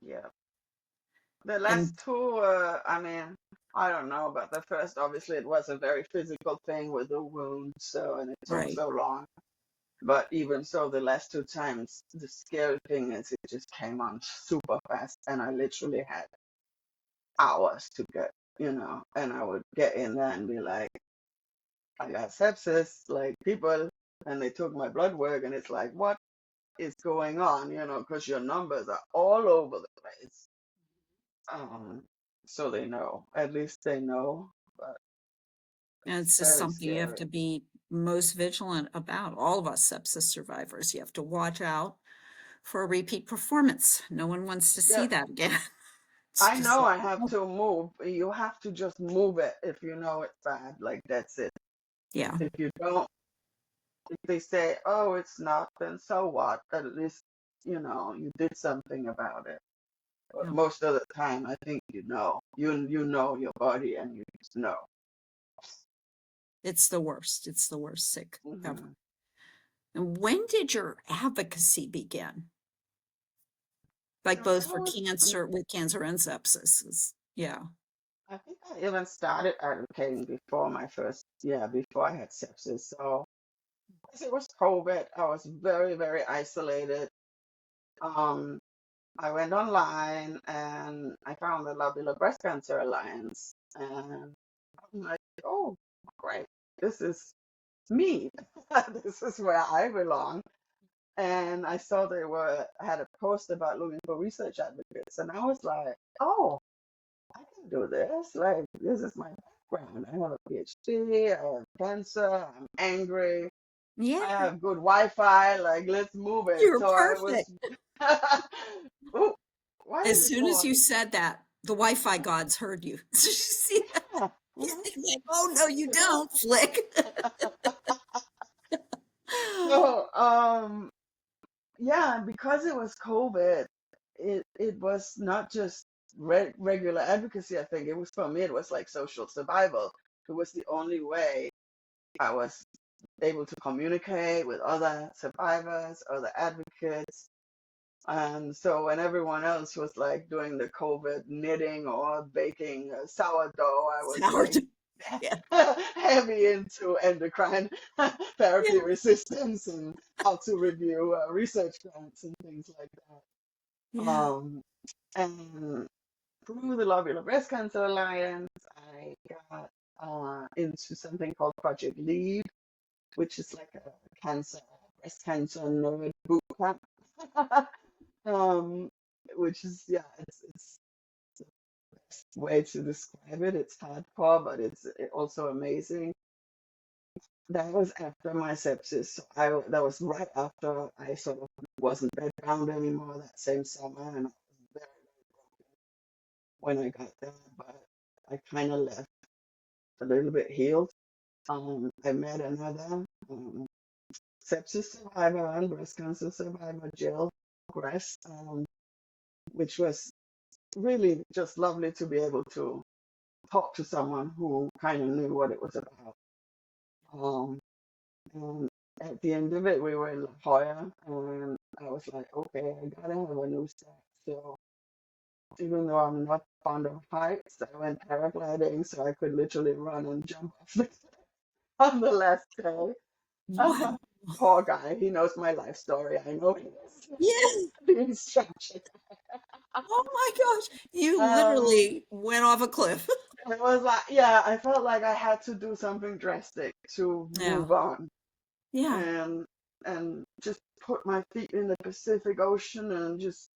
Yeah. The And last two, I mean, I don't know, but the first, obviously, it was a very physical thing with the wound, and it took right. so long. But even so, the last two times, the scary thing is it just came on super fast, and I literally had hours to get, and I would get in there and be like, I got sepsis, like people, and they took my blood work, and it's like, what is going on, because your numbers are all over the place. Um, so they know, at least they know, but And it's it's just very something you have scary. to be most vigilant about. All of us sepsis survivors, you have to watch out for a repeat performance. No one wants to Yeah, see that again. It's I just know like, I have oh, to move. You have to just move it if you know it's bad. Like that's it. yeah, If you don't, if they say, oh, it's not, then so what? At least, you did something about it. But yeah. most of the time, I think you know. You know your body and you just know. It's the worst. It's the worst sick ever. Hmm. And when did your advocacy begin? Like So both I for was, cancer, with cancer and sepsis. Yeah. I think I even started advocating before before I had sepsis. So as it was COVID, I was very, very isolated. Um, I went online and I found the Lobular Breast Cancer Alliance. And I'm like, oh, great. This is me. This is where I belong. And I saw they had a post about looking for research advocates. And I was like, oh, I can do this. Like, this is my background. I have a PhD, I have cancer, I'm angry, Yeah. I have good Wi-Fi. Like, let's move it. You're So I was, perfect. oh, why is As it soon as going? you said that, the Wi-Fi gods heard you. So you see that? Yeah. He's Mhm. like, oh no, you don't, Flick. So, yeah, because it was COVID, it was not just regular advocacy. I think it was for me. It was like social survival. It was the only way I was able to communicate with other survivors, other advocates. And so when everyone else was like doing the COVID knitting or baking sourdough, I was like Sourdough. Yeah. heavy into endocrine Yeah. therapy resistance and how to review research grants and things like that. Yeah. Um, and through the Lobular Breast Cancer Alliance, I got into something called Project Lead, which is like a cancer, breast cancer nerd boot camp. um, which is, yeah, it's the best way to describe it. It's hardcore, but it's also amazing. That was after my sepsis. So that was right after I sort of wasn't bedbound anymore that same summer, and I was very, very broken when I got there, but I kind of left a little bit healed. I met another sepsis survivor and breast cancer survivor, Jill Gress, which was really just lovely to be able to talk to someone who kind of knew what it was about. Um, and at the end of it, we were in La Jolla, and I was like, okay, I gotta have a new start. So even though I'm not fond of heights, I went paragliding so I could literally run and jump off the on the last day. Wow. Poor guy, he knows my life story. I know he is Yeah. the instruction. Oh my gosh. You Um, literally went off a cliff. it was like, yeah, I felt like I had to do something drastic to Yeah. move on Yeah. and just put my feet in the Pacific Ocean and just,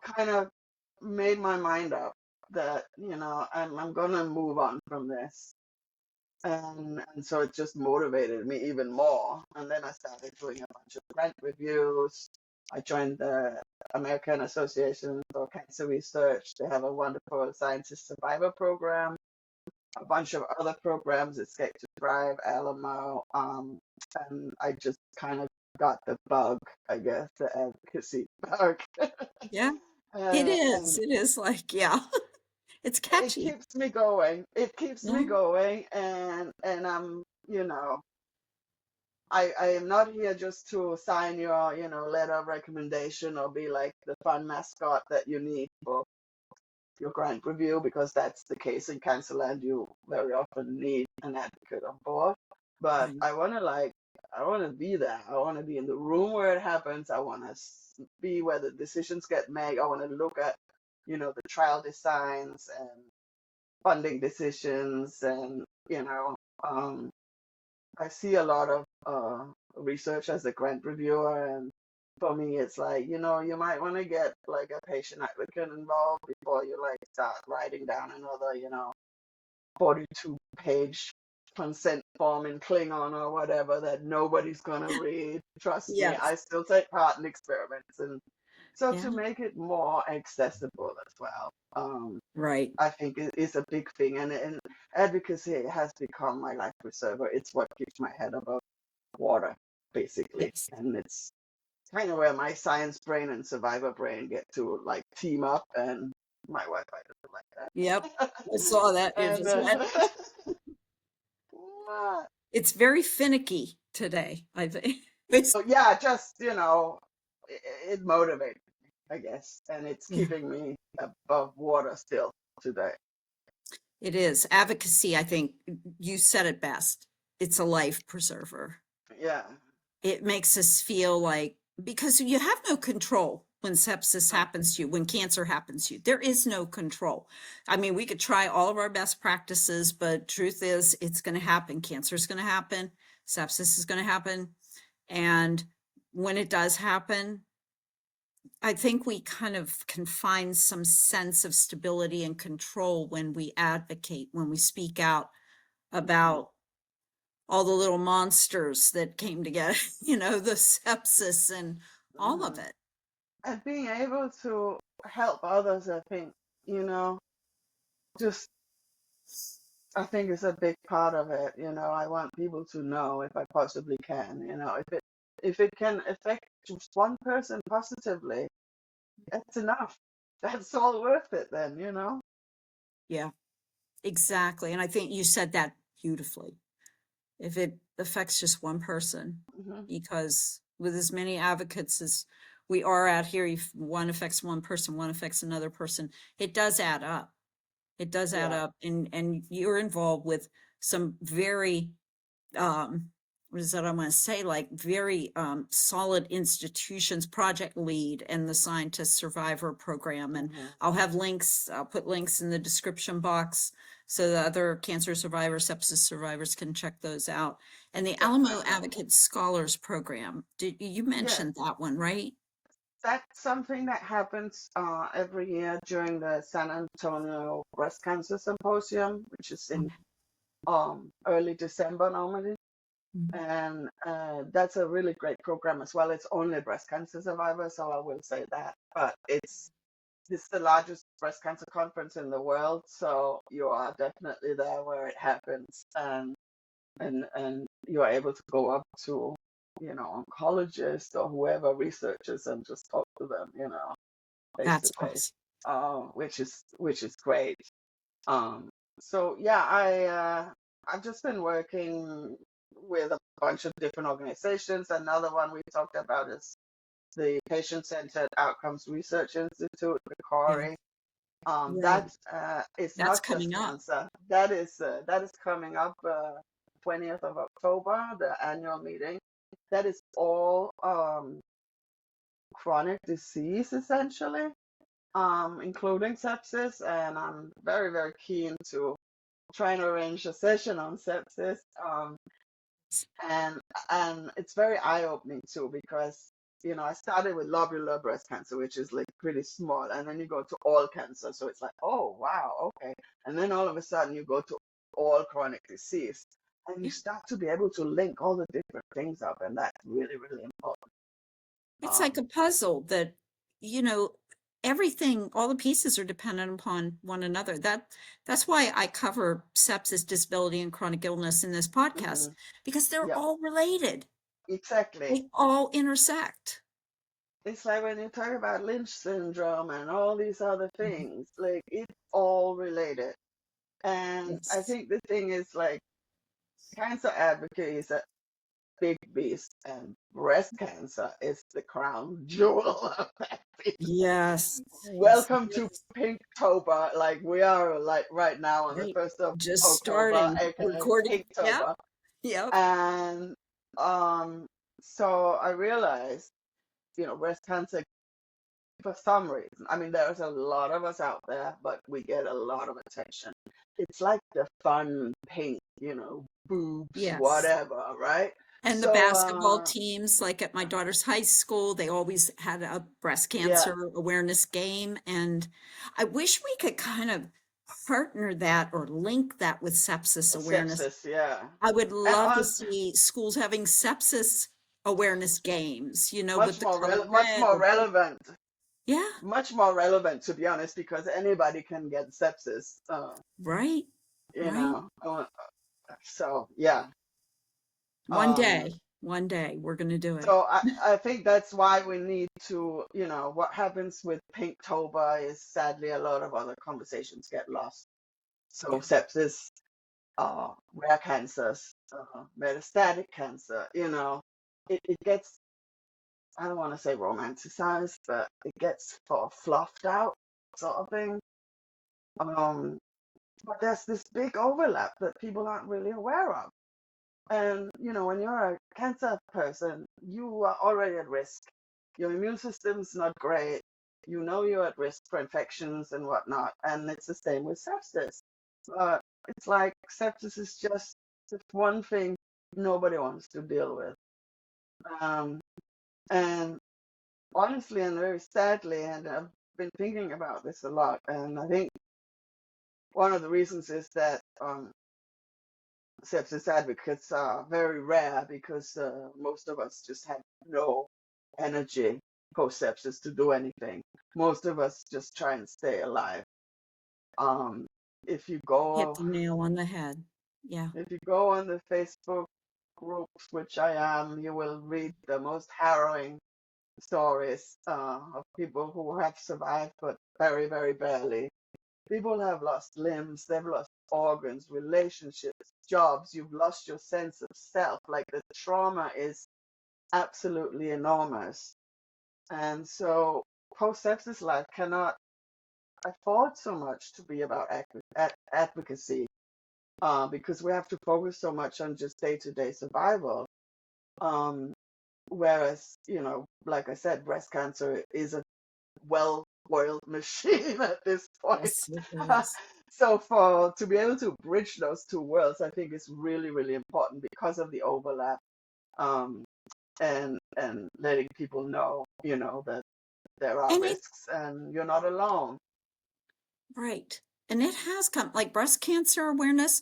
kind of made my mind up that, I'm gonna move on from this. And so it just motivated me even more. And then I started doing a bunch of grant reviews. I joined the American Association for Cancer Research. They have a wonderful scientist survivor program, a bunch of other programs, Escape to Thrive, Alamo. And I just kind of got the bug, I guess, the advocacy bug. Yeah. It And is. It is like, yeah, it's it catchy. keeps me going. It keeps Yeah. me going, and I'm, I am not here just to sign your, letter of recommendation or be like the fun mascot that you need for your grant review, because that's the case in Cancerland. You very often need an advocate on board. But Right. I want to be there. I want to be in the room where it happens. I want to be where the decisions get made. I want to look at, the trial designs and funding decisions, and, um, I see a lot of research as a grant reviewer, and for me, it's like, you might want to get like a patient advocate involved before you like start writing down another, 42-page consent form in Klingon or whatever that nobody's gonna read. Trust me, Yes. I still take part in experiments, and so Yeah. to make it more accessible as well. Right. I think it is a big thing, and advocacy has become my life preserver. It's what keeps my head above water, basically, Yes. and it's kind of where my science brain and survivor brain get to like team up, and my Wi-Fi doesn't Yep. like I saw that. that. It And just went. what? It's very finicky. today, I think. So yeah, just, it motivates me, I guess, and it's Yeah, keeping me above water still today. it is. Advocacy, I think you said it best. It's a life preserver. Yeah. It makes us feel like, because you have no control when sepsis No. happens to you, when cancer happens to you, there is no control. I mean, we could try all of our best practices, but truth is, it's going to happen. Cancer is going to happen. Sepsis is going to happen. And when it does happen, I think we kind of can find some sense of stability and control when we advocate, when we speak out Mhm. about all the little monsters that came together, the sepsis and all of Mhm. it. And being able to help others, I think, you know, just I think it's a big part of it. I want people to know if I possibly can, if it can affect just one person positively, that's enough. That's all worth it then. Yeah, exactly. And I think you said that beautifully. If it affects just one person, Hmm. because with as many advocates as we are out here, if one affects one person, one affects another person, it does add up. It does add Yeah. up. And you're involved with some very um what is that I want to say, like very solid institutions, project lead and the scientist survivor program. And Hmm. I'll put links in the description box so that other cancer survivors, sepsis survivors can check those out. And the Alamo Definitely. Advocate Scholars Program, did you Yes. mentioned that one, right? That's something that happens every year during the San Antonio Breast Cancer Symposium, which is in early December normally. Mhm. And that's a really great program as well. It's only breast cancer survivors, so I will say that. But it's the largest breast cancer conference in the world, so you are definitely there where it happens, and you are able to go up to, oncologists or whoever researchers and just talk to them, face to That's face, awesome. which is great. Um, so yeah, I've just been working with a bunch of different organizations. Another one we talked about is the Patient-Centered Outcomes Research Institute, the Yeah, CORI. right. That is That's not just coming up. cancer. That is coming up 20th of October, the annual meeting. That is all chronic disease essentially, including sepsis, and I'm very, very keen to try and arrange a session on sepsis. And it's very eye-opening too because I started with lobular breast cancer, which is like pretty small, and then you go to all cancer, so it's like, oh wow, okay, and then all of a sudden you go to all chronic disease, and you start to be able to link all the different things up, and that's really, really important. It's like a Um, puzzle that, you know, everything, all the pieces are dependent upon one another. That's why I cover sepsis, disability, and chronic illness in this podcast, mhm. because they're Yeah, all related. exactly. They all intersect. It's like when you talk about Lynch syndrome and all these other Mhm. things, like it's all related. And I Yes. think the thing is like cancer advocacy is a big beast, and breast cancer is the crown jewel of that beast. Yes. Yes. Welcome to Pinktober. Like we are like right now on the Right. 1st of Just October, starting aka recording. Yep. Pinktober. Yep. And so I realized, breast cancer for some reason. I mean, there's a lot of us out there, but we get a lot of attention. It's like the fun pink, boobs, Yes. whatever, right? And the So, basketball teams, like at my daughter's high school, they always had a breast yeah, cancer awareness game. And I wish we could kind of partner that or link that with sepsis awareness. sepsis, yeah. I would And love to see schools having sepsis awareness games, with much the more color much red more or blue. relevant, Yeah, to be honest, because anybody can get sepsis. right, You right. know, uh, so yeah. Um, One day we're going to do it. So I think that's why we need to, what happens with Pinktober is sadly a lot of other conversations get lost. So Yeah. sepsis rare cancers, metastatic cancer, it gets, I don't want to say romanticized, but it gets fluffed out sort of thing. Um, but there's this big overlap that people aren't really aware of. And, when you're a cancer person, you are already at risk. Your immune system's not great. You know you're at risk for infections and whatnot. And it's the same with sepsis. But it's like sepsis is just this one thing nobody wants to deal with. Um, and honestly and very sadly, and I've been thinking about this a lot, and I think one of the reasons is that sepsis advocates are very rare because most of us just have no energy post sepsis to do anything. Most of us just try and stay alive. Um, if you Hit go the nail on the head. Yeah. if you go on the Facebook groups, which I am, you will read the most harrowing stories of people who have survived, but very, very barely. People have lost limbs, they've lost organs, relationships, jobs. You've lost your sense of self. Like the trauma is absolutely enormous. And so post sepsis life cannot afford so much to be about advocacy because we have to focus so much on just day to day survival. Um, Whereas, like I said, breast cancer is a well-oiled machine at this point. Yes, it is. So for to be able to bridge those two worlds, I think is really, really important because of the overlap, um, and letting people know, that there are And it, risks and you're not alone. right. And it has come, like breast cancer awareness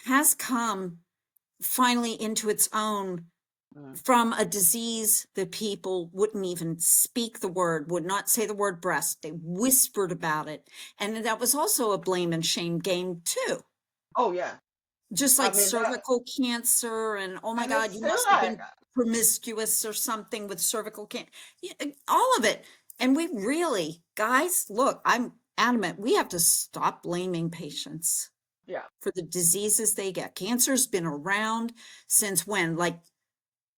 has come finally into its own Mm. from a disease that people wouldn't even speak the word, would not say the word breast. They whispered about it. And that was also a blame and shame game too. Oh yeah, Just I like mean that, cervical cancer and oh my and it's God, you still must have like, been promiscuous or something with cervical cancer. All of it. And we really, guys, look, I'm adamant. We have to stop blaming patients yeah. for the diseases they get. Cancer's been around since when? Like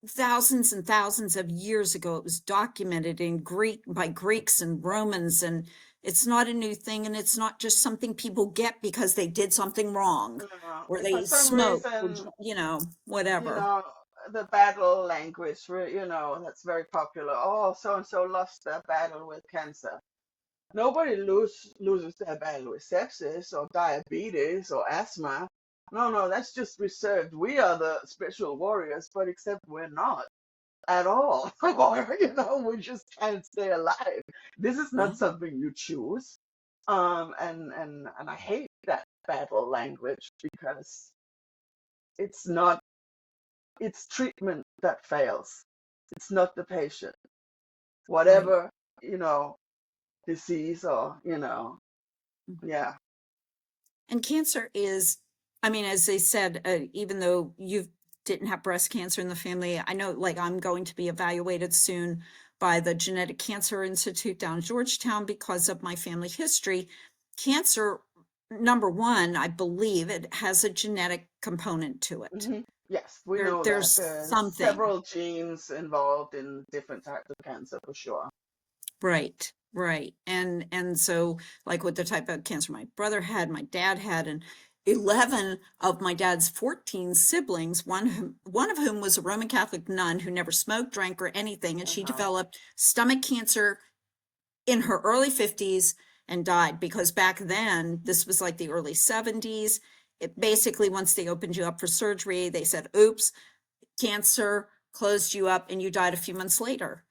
thousands and thousands of years ago. It was documented in Greek by Greeks and Romans, and it's not a new thing, and it's not just something people get because they did something wrong or For they some smoked or reason, you whatever. know, the battle language, that's very popular. Oh, so and so lost their battle with cancer. Nobody loses their battle with sepsis or diabetes or asthma. No, no, that's just reserved. We are the spiritual warriors, but except we're not at all. Or, we just can't stay alive. This is not Yeah, something you choose. And I hate that battle language because it's not, it's treatment that fails. It's not the patient. right. Whatever, you know, disease or, yeah. And cancer is, I mean, as they said, even though you didn't have breast cancer in the family, I know like I'm going to be evaluated soon by the Genetic Cancer Institute down in Georgetown because of my family history. Cancer, number one, I believe it has a genetic component to it. Yes, we know that There's there's something. several genes involved in different types of cancer for sure. Right, right. And so like with the type of cancer my brother had, my dad had, and 11 of my dad's 14 siblings, one of whom was a Roman Catholic nun who never smoked, drank, or anything, and she Uh-huh. developed stomach cancer in her early 50s and died because back then, this was like the early 70s. It basically, once they opened you up for surgery, they said, oops, cancer closed you up and you died a few months later.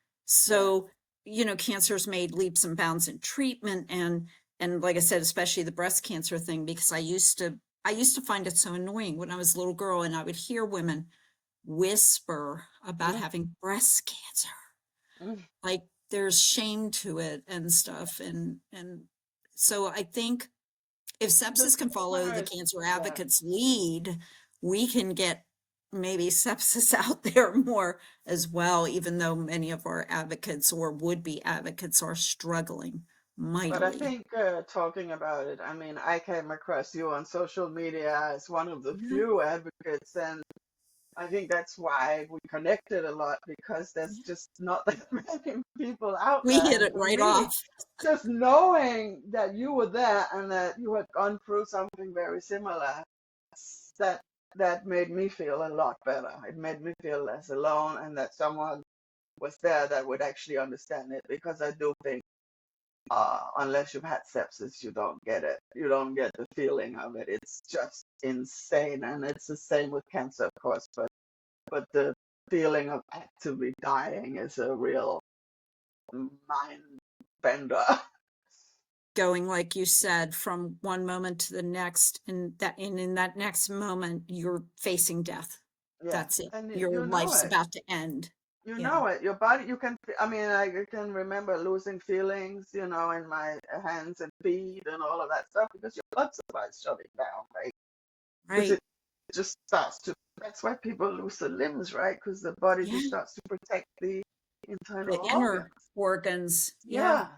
Yeah. So, cancer's made leaps and bounds in treatment and like I said, especially the breast cancer thing, because I used to find it so annoying when I was a little girl and I would hear women whisper about Mm, having breast cancer. mm. Like there's shame to it and stuff. And so I think if The sepsis can follow stigma the is, cancer yeah. advocates lead, we can get maybe sepsis out there more as well, even though many of our advocates or would-be advocates are struggling But I mightily. think talking about it, I mean, I came across you on social media as one of the Yeah. few advocates, and I think that's why we connected a lot because there's just not that many people out We there. hit And it for right me, off. just knowing that you were there and that you had gone through something very similar, that that made me feel a lot better. It made me feel less alone and that someone was there that would actually understand it because I do think unless you've had sepsis, you don't get it. You don't get the feeling of it. It's just insane, and it's the same with cancer, of course. But the feeling of actively dying is a real mind bender. Going, like you said, from one moment to the next, and in that next moment, you're facing death. Yeah, That's it. and Your you know life's it. about to end. You Yeah. know it. Your body, you can. I mean, I can remember losing feelings, in my hands and feet and all of that stuff because your blood supply is shutting down, right? Because Right. it just starts to. That's why people lose their limbs, right? Because the body just Yeah. starts to protect the The internal inner organs. organs. Yeah. Yeah.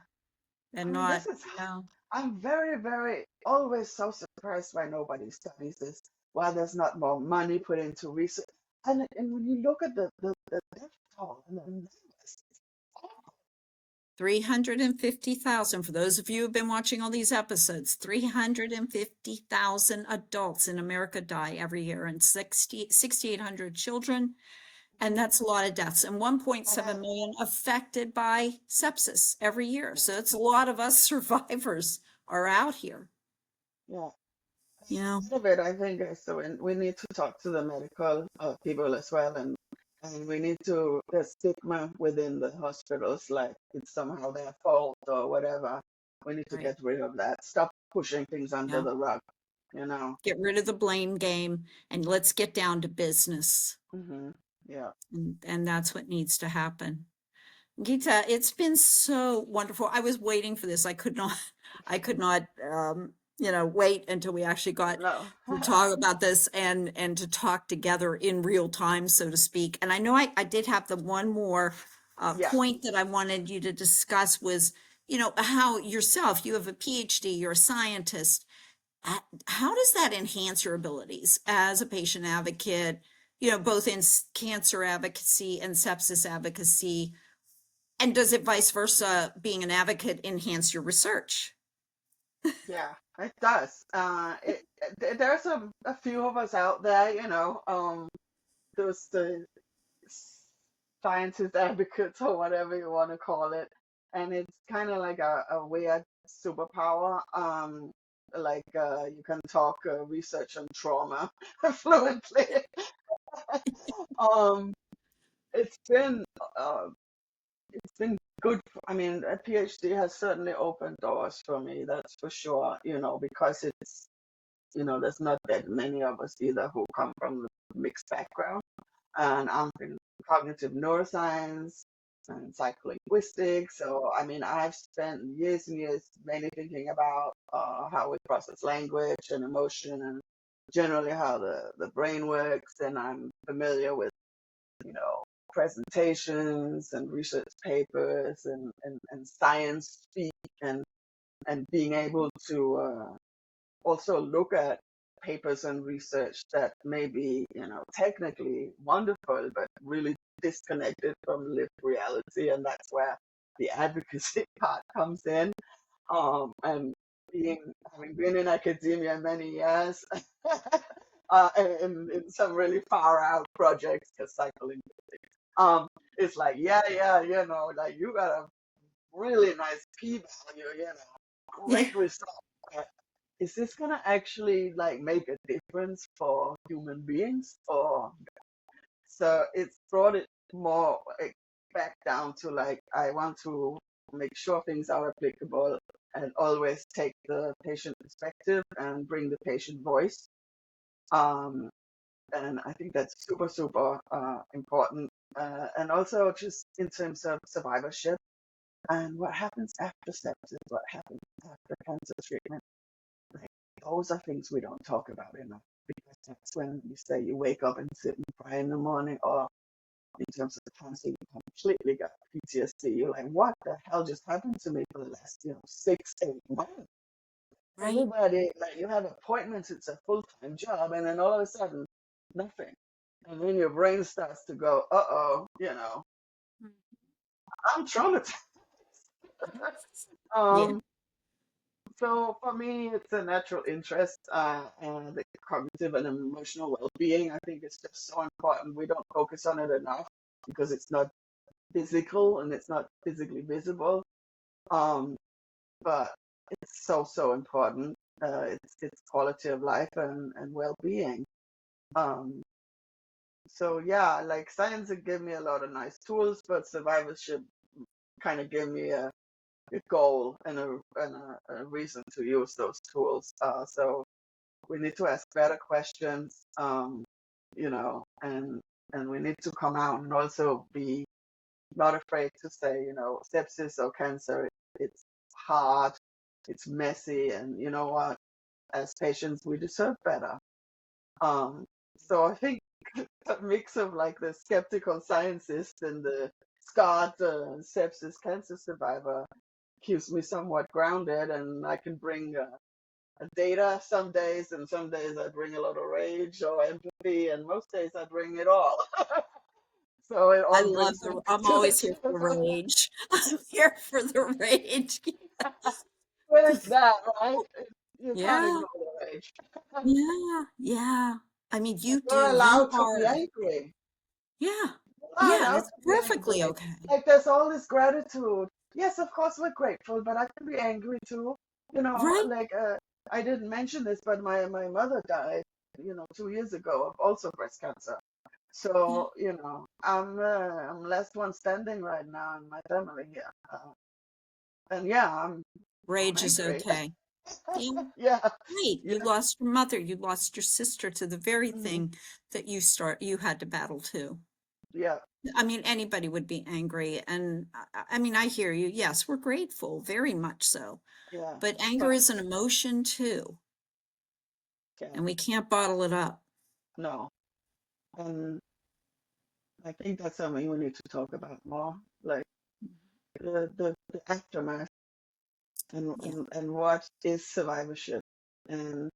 I And mean, not, this is. yeah. I'm very, very always so surprised why nobody studies this. Why there's not more money put into research. And when you look at the death toll and the numbers, it's awful. 350,000, for those of you who've been watching all these episodes, 350,000 adults in America die every year, and 6,800 children. And Mhm. that's a lot of deaths, and And 1.7 million affected by sepsis every year. So it's a lot of us survivors are out here, yeah. you know. Part of it, I think, is so we need to talk to the medical people as well, and we need to the stigma within the hospitals, like it's somehow their fault or whatever. We need to Right. get rid of that. Stop pushing things under Yeah. the rug, you know. Get rid of the blame game and let's get down to business. Hmm. Yeah. And that's what needs to happen. Gitte, it's been so wonderful. I was waiting for this. I could not, wait until we actually got No. to talk about this and to talk together in real time, so to speak. And I know I did have the one more Yeah. point that I wanted you to discuss was, how yourself, you have a PhD, you're a scientist. How does that enhance your abilities as a patient advocate, both in cancer advocacy and sepsis advocacy? And does it vice versa, being an advocate, enhance your research? Yeah. It does. There's a few of us out there, those the scientist advocates or whatever you want to call it. And it's kind of like a weird superpower. Like you can talk research and trauma fluently. Um, it's been uh, it's been good. I mean, a PhD has certainly opened doors for me. That's for sure. Because there's not that many of us either who come from a mixed background. And I'm in cognitive neuroscience and psycholinguistics. So, I mean, I've spent years and years mainly thinking about how we process language and emotion and generally how the brain works. And I'm familiar with, you know, presentations and research papers and science speak and being able to also look at papers and research that may be, technically wonderful, but really disconnected from lived reality. And that's where the advocacy part comes in. And having been in academia many years, in some really far out projects, because psycholinguistics, it's like, yeah, like you got a really nice p value, Yeah. great result. Is this gonna actually like make a difference for human beings? Or so it's brought it more like, back down to like I want to make sure things are applicable and always take the patient perspective and bring the patient voice. Um, and I think that's super, super important. And also just in terms of survivorship and what happens after sepsis, what happens after cancer treatment. Like those are things we don't talk about enough because that's when you say you wake up and sit and cry in the morning, or in terms of cancer, you completely got PTSD. You're like, what the hell just happened to me for the last, 6, 8 months? Right. Everybody, like, you have appointments, it's a full-time job, and then all of a sudden, nothing. And then your brain starts to go, uh-oh, I'm traumatized. Yeah. um, so for me, it's a natural interest, and the cognitive and emotional well-being. I think it's just so important. We don't focus on it enough because it's not physical and it's not physically visible. Um, but it's so, so important. It's quality of life and well-being. Um, so yeah, like science would give me a lot of nice tools, but survivorship kind of give me a goal and a reason to use those tools. So we need to ask better questions, and we need to come out and also be not afraid to say, sepsis or cancer, it's hard, it's messy, and you know what? As patients, we deserve better. Um, so I think a mix of like the skeptical scientist and the scarred sepsis cancer survivor keeps me somewhat grounded, and I can bring data some days, and some days I bring a lot of rage or empathy, and most days I bring it all. So it I all love brings me the, back I'm to the always here for truth. the rage. I'm here for the rage. Well, it's that, right? You can't Yeah. ignore the rage. Yeah. Yeah. I mean, And you you're do, you allowed to be are. angry. Yeah. You're Yeah. And allowed it's to be perfectly angry. okay. Like there's all this gratitude. Yes, of course we're grateful, but I can be angry too. Right. Like I didn't mention this, but my mother died, 2 years ago of also breast cancer. Yeah. So, I'm last one standing right now in my family here. And yeah, I'm Rage is angry. okay. Yeah. Yeah. Right. Yeah. You lost your mother. You lost your sister to the very Mhm. thing that you had to battle too. Yeah. I mean, anybody would be angry. And I mean, I hear you. Yes, we're grateful, very much so. Yeah. But anger But is an emotion too, and can we can't bottle it up. no. And I think that's something we need to talk about more. Like the aftermath Yeah. and what is survivorship. And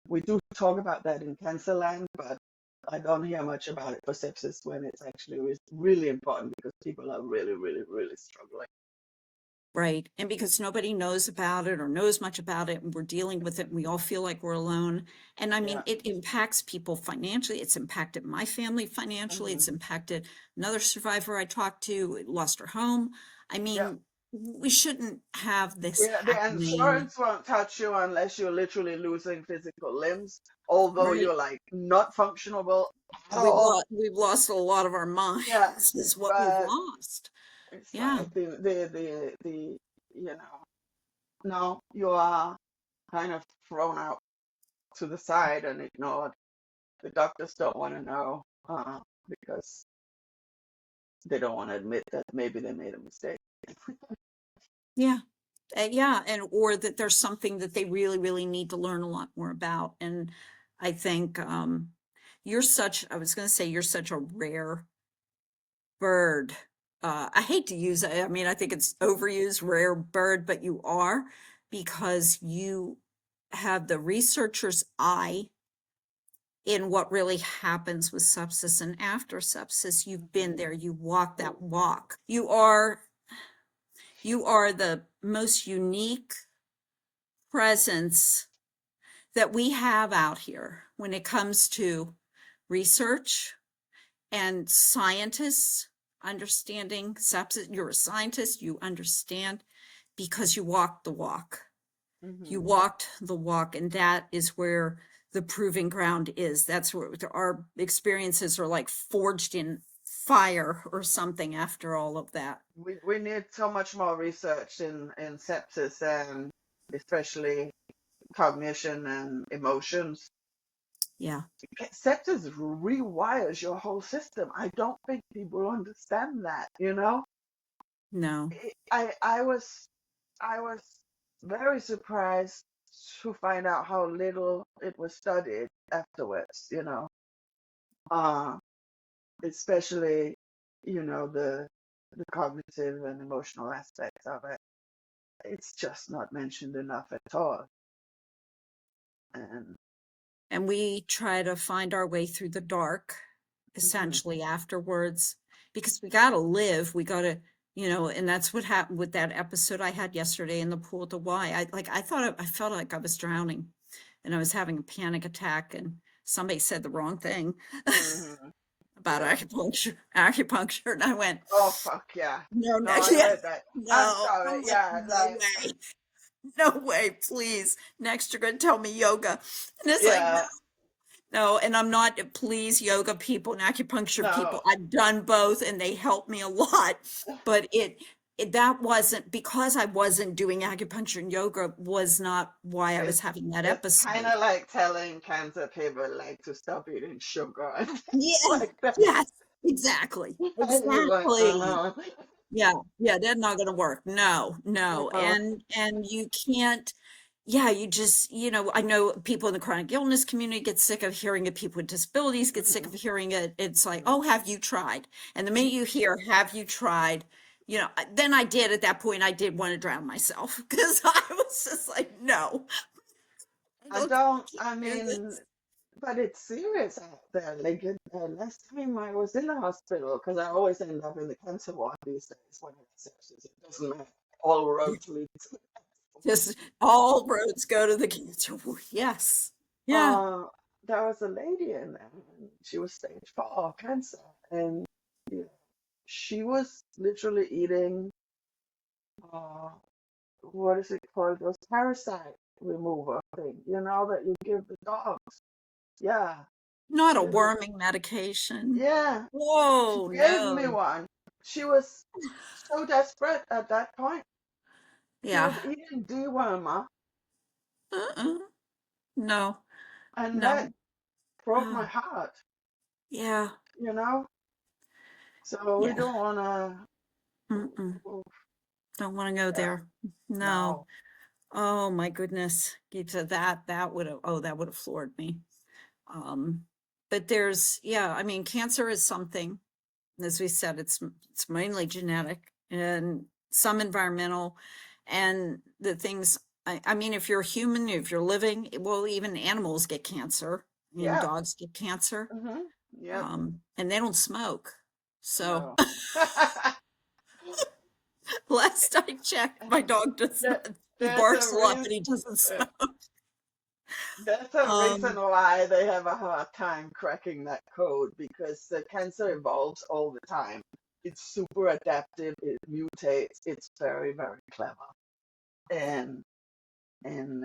we do talk about that in cancer land, but I don't hear much about it for sepsis when it's actually really important because people are really, really, really struggling. Right. And because nobody knows about it or knows much about it, and we're dealing with it, and we all feel like we're alone. And I mean, Yeah. it impacts people financially. It's impacted my family financially. Hmm. It's impacted another survivor I talked to, lost her home. I Yeah. mean, we shouldn't have this The happening. insurance won't touch you unless you're literally losing physical limbs, although Right. you're like not functionable at all. We've lost a lot of our Yeah. minds, is what we've But lost. it's Yeah. like the no, you are kind of thrown out to the side and ignored. The doctors don't want to know because they don't want to admit that maybe they made a mistake. Yeah. Yeah, and or that there's something that they really, really need to learn a lot more about. And I think I was going to say you're such a rare bird. I hate to use it. I mean, I think it's overused, rare bird, but you are because you have the researcher's eye in what really happens with sepsis and after sepsis. You've been there, you walk that walk. You are the most unique presence that we have out here when it comes to research and scientists understanding sepsis. You're a scientist, you understand because you walked the walk. You Hmm. walked the walk, and that is where the proving ground is. That's where our experiences are like forged in fire or something after all of that. We need so much more research in sepsis and especially cognition and emotions. Yeah, Sepsis rewires your whole system. I don't think people understand that. no, I was very surprised to find out how little it was studied afterwards, uh, especially the cognitive and emotional aspects of it. It's just not mentioned enough at all. And we try to find our way through the dark, essentially afterwards, because we got to live. We got to, and that's what happened with that episode I had yesterday in the pool at the Y. I felt like I was drowning and I was having a panic attack, and somebody said the wrong thing about Yeah. acupuncture. And I went, Oh, fuck yeah. no, No, no, I yeah, heard that. I'm no, sorry. I'm like, Yeah, no like, way. No way, please. Next, you're going to tell me yoga. And it's like, no, yeah, no. And I'm not, please, yoga people and acupuncture no. people. I've done both and they help me a lot. But that wasn't, because I wasn't doing acupuncture and yoga was not why I was It's having that it's kind episode. of like telling cancer people like to stop eating sugar and things Yeah, like that. yes, exactly. And you're like, Exactly. Yeah, yeah, they're not gonna work. No, no. no. And you can't, yeah, you just, I know people in the chronic illness community get sick of hearing it, people with disabilities get sick of hearing it. It's like, oh, have you tried? And the minute you hear, have you tried? Then I did at that point, I did want to drown myself because I was just like, no, I I don't, can't I do mean, this. but it's serious out there. Like, last time I was in the hospital, because I always end up in the cancer ward these days when it's sepsis. It doesn't matter. All roads lead to the cancer ward. Just all roads go to the cancer ward. Yes. Yeah. Uh, there was a lady in there, and she was stage 4 cancer, and you know, she was literally eating, uh, what is it called? Those parasite remover thing, that you give the dogs. Yeah, Not a she was, worming medication. yeah, she Whoa, gave me no. one. She was so desperate at that point. She Yeah. was eating dewormer, Uh-uh. No, and that no. broke my Oh, heart, yeah. you know? So we Yeah. don't want Mm-mm. to, Don't want to go yeah, there. No. no. Oh my goodness. Gita, that would have, that would have floored me. Um, but yeah, I mean, cancer is something, as we said, it's mainly genetic and some environmental, and the things, I mean, if you're human, if you're living, well, even animals get cancer. I mean, Yeah. dogs get cancer, Yep. and they don't smoke. So No. last I checked, my dog does There, not, he there's barks a a lot, but reason. he doesn't smoke. There's a reason Um, why they have a hard time cracking that code because the cancer evolves all the time. It's super adaptive. It mutates. It's very, very clever, and and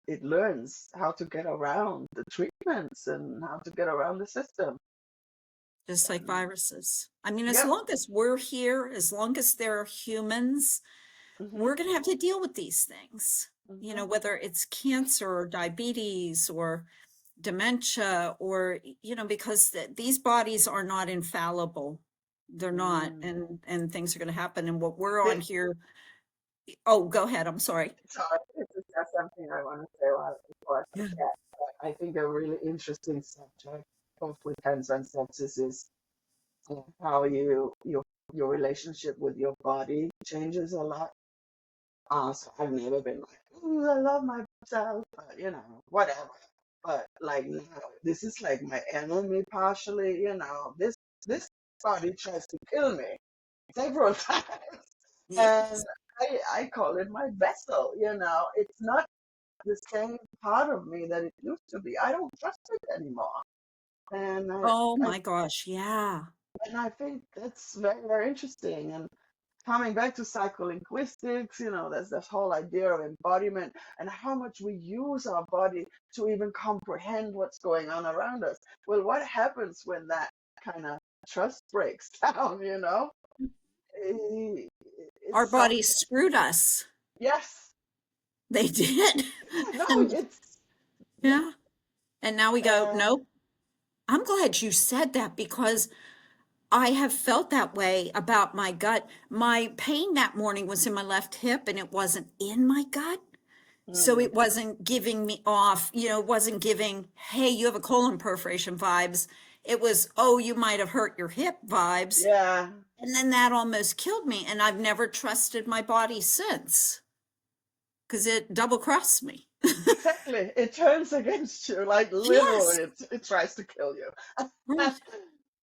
it learns how to get around the treatments and how to get around the system. just like And viruses. I mean, as yep. long as we're here, as long as there are humans, Hmm. we're going to have to deal with these things, Hmm. whether it's cancer or diabetes or dementia or, because these bodies are not infallible. They're not, Mm. and things are going to happen. And what we're on Thi- here, oh, go ahead. I'm sorry. Sorry, this is just something I want to say before I Yeah. forget. I think a really interesting subject, both with cancer and sepsis, is how your relationship with your body changes a lot. So I've never been like, ooh, I love myself, but whatever. But like now, this is like my enemy partially. This body tries to kill me several times, and Yes. I call it my vessel. It's not the same part of me that it used to be. I don't trust it anymore, and Oh I my gosh. Yeah. and I think that's very, very interesting. And coming back to psycholinguistics, there's this whole idea of embodiment and how much we use our body to even comprehend what's going on around us. Well, what happens when that kind of trust breaks down? Eh, Our It's something. bodies screwed us. Yes. They did. Yeah, no, And it's, yeah. yeah. And now we go, Uh, nope. I'm glad you said that because I have felt that way about my gut. My pain that morning was in my left hip and it wasn't in my gut. So mm, it wasn't giving me off, it wasn't giving, hey, you have a colon perforation vibes. it was, oh, you might have hurt your hip vibes. Yeah, And then that almost killed me. And I've never trusted my body since because it double crossed me. exactly. It turns against you, like Yes. literally, it tries to kill you. Right.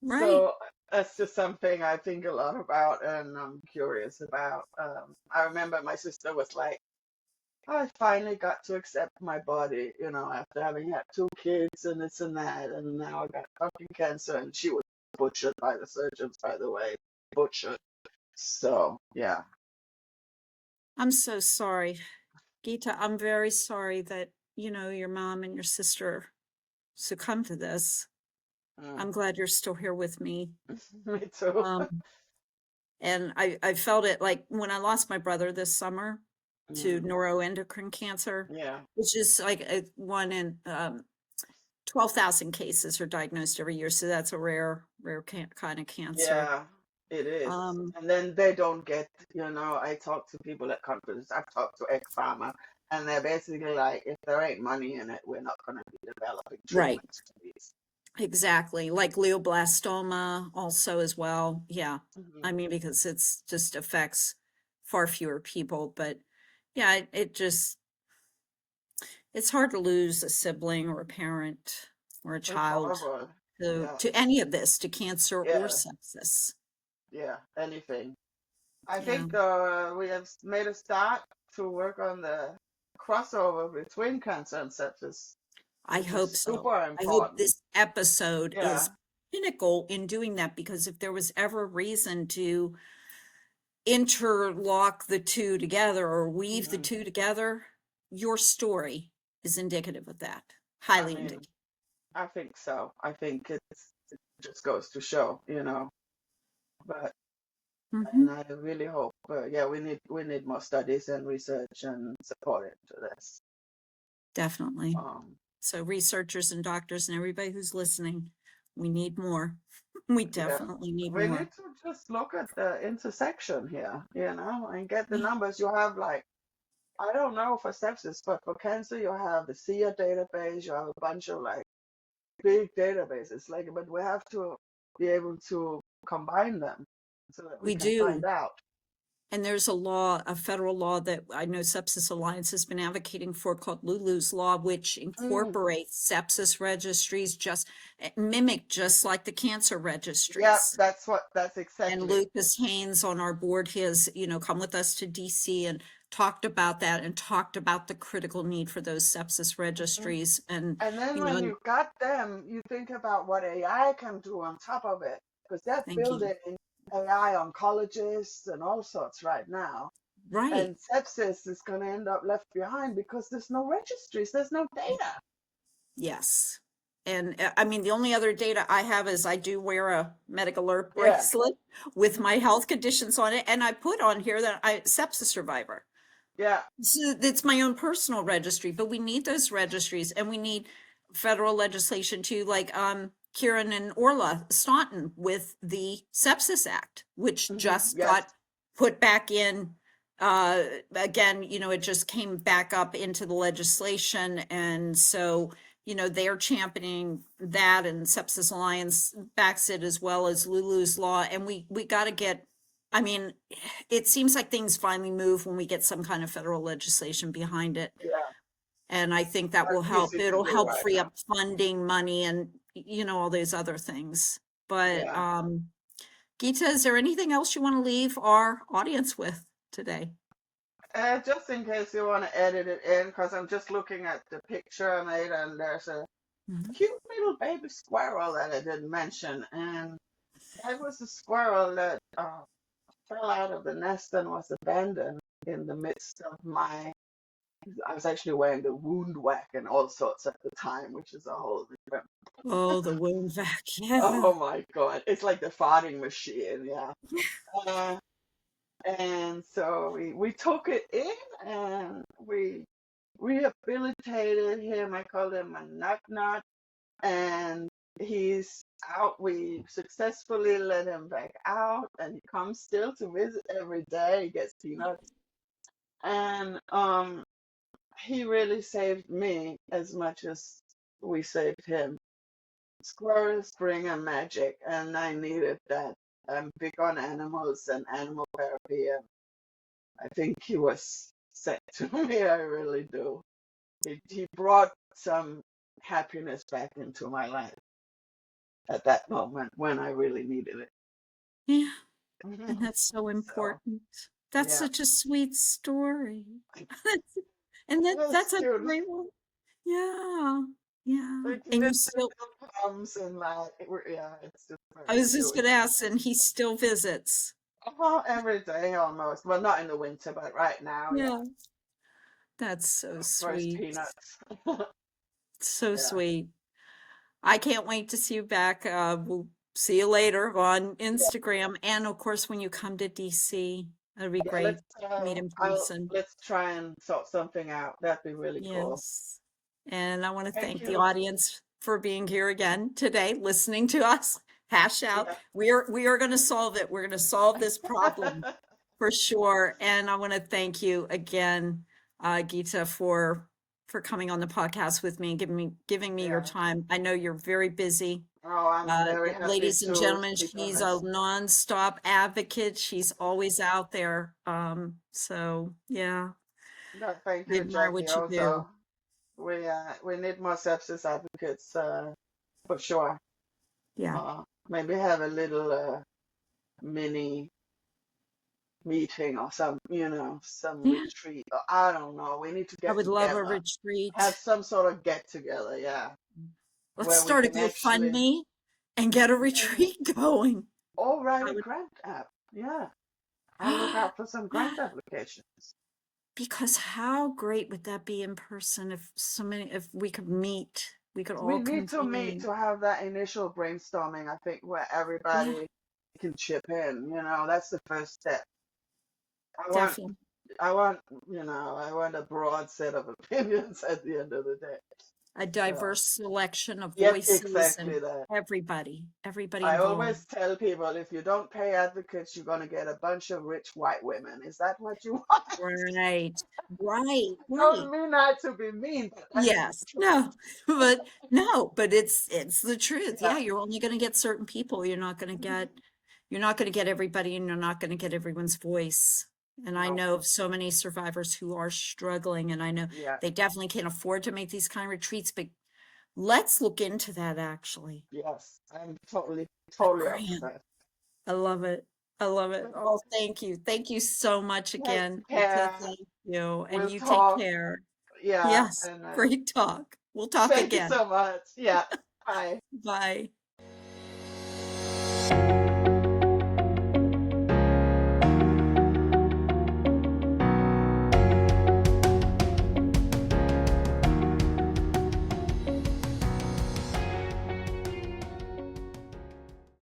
Right. So that's just something I think a lot about and I'm curious about. I remember my sister was like, I finally got to accept my body, after having had two kids and this and that, and now I got fucking cancer, and she was butchered by the surgeons, by the way, butchered. So yeah. I'm so sorry. Gita, I'm very sorry that, your mom and your sister succumbed to this. Mm. I'm glad you're still here with me. Me too. Um, and I felt it like when I lost my brother this summer to Mm. neuroendocrine cancer, Yeah. which is like one in 12,000 cases are diagnosed every year. So that's a rare kind of cancer. Yeah, it is. Um, And then they don't get, I talk to people at conferences, I've talked to ex-pharma, and they're basically like, if there ain't money in it, we're not going to be developing right. treatments for these. Exactly. Like glioblastoma also as well. Yeah. Hmm. I mean, because it's just affects far fewer people, but yeah, it's hard to lose a sibling or a parent or a It's child horrible. Yeah, to any of this, to cancer or yeah, sepsis. yeah, anything. I Yeah. think we have made a start to work on the crossover between cancer and sepsis, I which is hope so. super I hope important. this episode is Yeah. pinnacle in doing that, because if there was ever reason to interlock the two together or weave the Hmm. two together, your story is indicative of that. I Highly mean, indicative. I think so. I think it just goes to show, But Hmm. and I really hope, yeah, we need more studies and research and support into this. Definitely. Um, So researchers and doctors and everybody who's listening, we need more. We yeah, definitely need we need more. to just look at the intersection here, and get the numbers. You have like, I don't know for sepsis, but for cancer, you have the SIA database. You have a bunch of like big databases, like, but we have to be able to combine them so that we We can find do. out. And there's a law, a federal law that I know Sepsis Alliance has been advocating for called Lulu's Law, which Mm, incorporates sepsis registries, just mimic just like the cancer yeah, registries. that's And exactly. Lucas Haynes on our board has, come with us to DC and talked about that and talked about the critical need for those sepsis Mhm. registries. And, And then when and you got them, you think about what AI can do on top of it, because they're thank you. building AI oncologists and all sorts right now. Right. And sepsis is going to end up left behind because there's no registries, there's no data. Yes. And I mean, the only other data I have is I do wear a medical alert Yeah. bracelet with Mhm. my health conditions on it. And I put on here that I sepsis survivor. Yeah. So it's my own personal registry, but we need those registries, and we need federal legislation too, like Kieran and Orla Staunton with the Sepsis Act, which just Yes. got put back in again, it just came back up into the legislation. And so, they're championing that, and Sepsis Alliance backs it, as well as Lulu's Law. And we got to get, I mean, it seems like things finally move when we get some kind of federal legislation behind it. Yeah. And I think that will That's help. easy to It'll do help right free now. up funding money and, all these other things. But Yeah. Geeta, is there anything else you want to leave our audience with today? Just in case you want to edit it in, because I'm just looking at the picture I made, and there's a Mhm. cute little baby squirrel that I didn't mention. And that was a squirrel that fell out of the nest and was abandoned in the midst of my. I was actually wearing the wound whack and all sorts at the time, which is a whole different. Oh, the wound vac. Yeah. Oh my God. It's like the farting machine. Yeah. Uh, and so we took it in and we rehabilitated him. I called him a nut nut. And he's out. We successfully let him back out, and he comes still to visit every day. He gets peanuts, and he really saved me as much as we saved him. squirrels bring a magic, and I needed that. I'm big on animals and animal therapy, and I think he was sent to me. I really do. He brought some happiness back into my life at that moment when I really needed it. Yeah. And that's so So important. That's yeah, such a sweet story. That's, and it's that's a cute. great one. Yeah. Yeah. Like And it you still, still comes and like yeah, it's just I very was just cute. going to ask, and he still visits. Every day almost. Well, not in the winter, but right now, yeah. Yeah. That's so For his sweet. peanuts. So Yeah. sweet. I can't wait to see you back. We'll see you later on Yeah. Instagram. And of course, when you come to DC, it'll be Yeah, great to meet in person. let's try and sort something out. That'd be really cool. Yes. And I want to Thank thank the you. audience for being here again today, listening to us hash out. Yeah. We are going to solve it. We're going to solve this problem for sure. And I want to thank you again, Gitte, for coming on the podcast with me and giving me your Yeah. time. I know you're very busy. Oh, I'm very happy Ladies and to gentlemen, speak on she's a this. nonstop advocate. She's always out there. So yeah, No, thank I you, admire Jackie. what you do. Also, we need more sepsis advocates, for sure. Yeah. Maybe have a little mini meeting or some Yeah. retreat. Or I don't know. We need to I get would love a together, have retreat. some sort of get together, yeah, Let's where we start a can actually. GoFundMe and get a Yeah. retreat going. Oh, write I a would, grant app. Yeah, I'll look out for some grant applications. because how great would that be in person if we could meet, we could We all need to meet convene. to have that initial brainstorming, I think, where Yeah, everybody can chip in. That's the first step. I want, definitely. I want a broad set of opinions at the end of the day. A So, diverse selection of yep, voices and exactly that. everybody I involved. always tell people if you don't pay advocates, you're going to get a bunch of rich white women. Is that what you want? Right, right, right. Don't mean that to be mean, but that's the Yes, truth. no, but no, but it's the truth. Yeah, Yeah, you're only going to get certain people. You're not going to get everybody, and you're not going to get everyone's voice. And I no, know of so many survivors who are struggling, and I know yeah, they definitely can't afford to make these kind of retreats, but let's look into that actually. yes. I'm totally, A totally up for grant. that. I love it. I love it. But Oh, thank you. Thank you so much take again. Gita. care. Thank you. And We'll you take talk. care. Yeah, Yes. and Great talk. We'll talk thank you again. so much. Yeah, bye. Bye.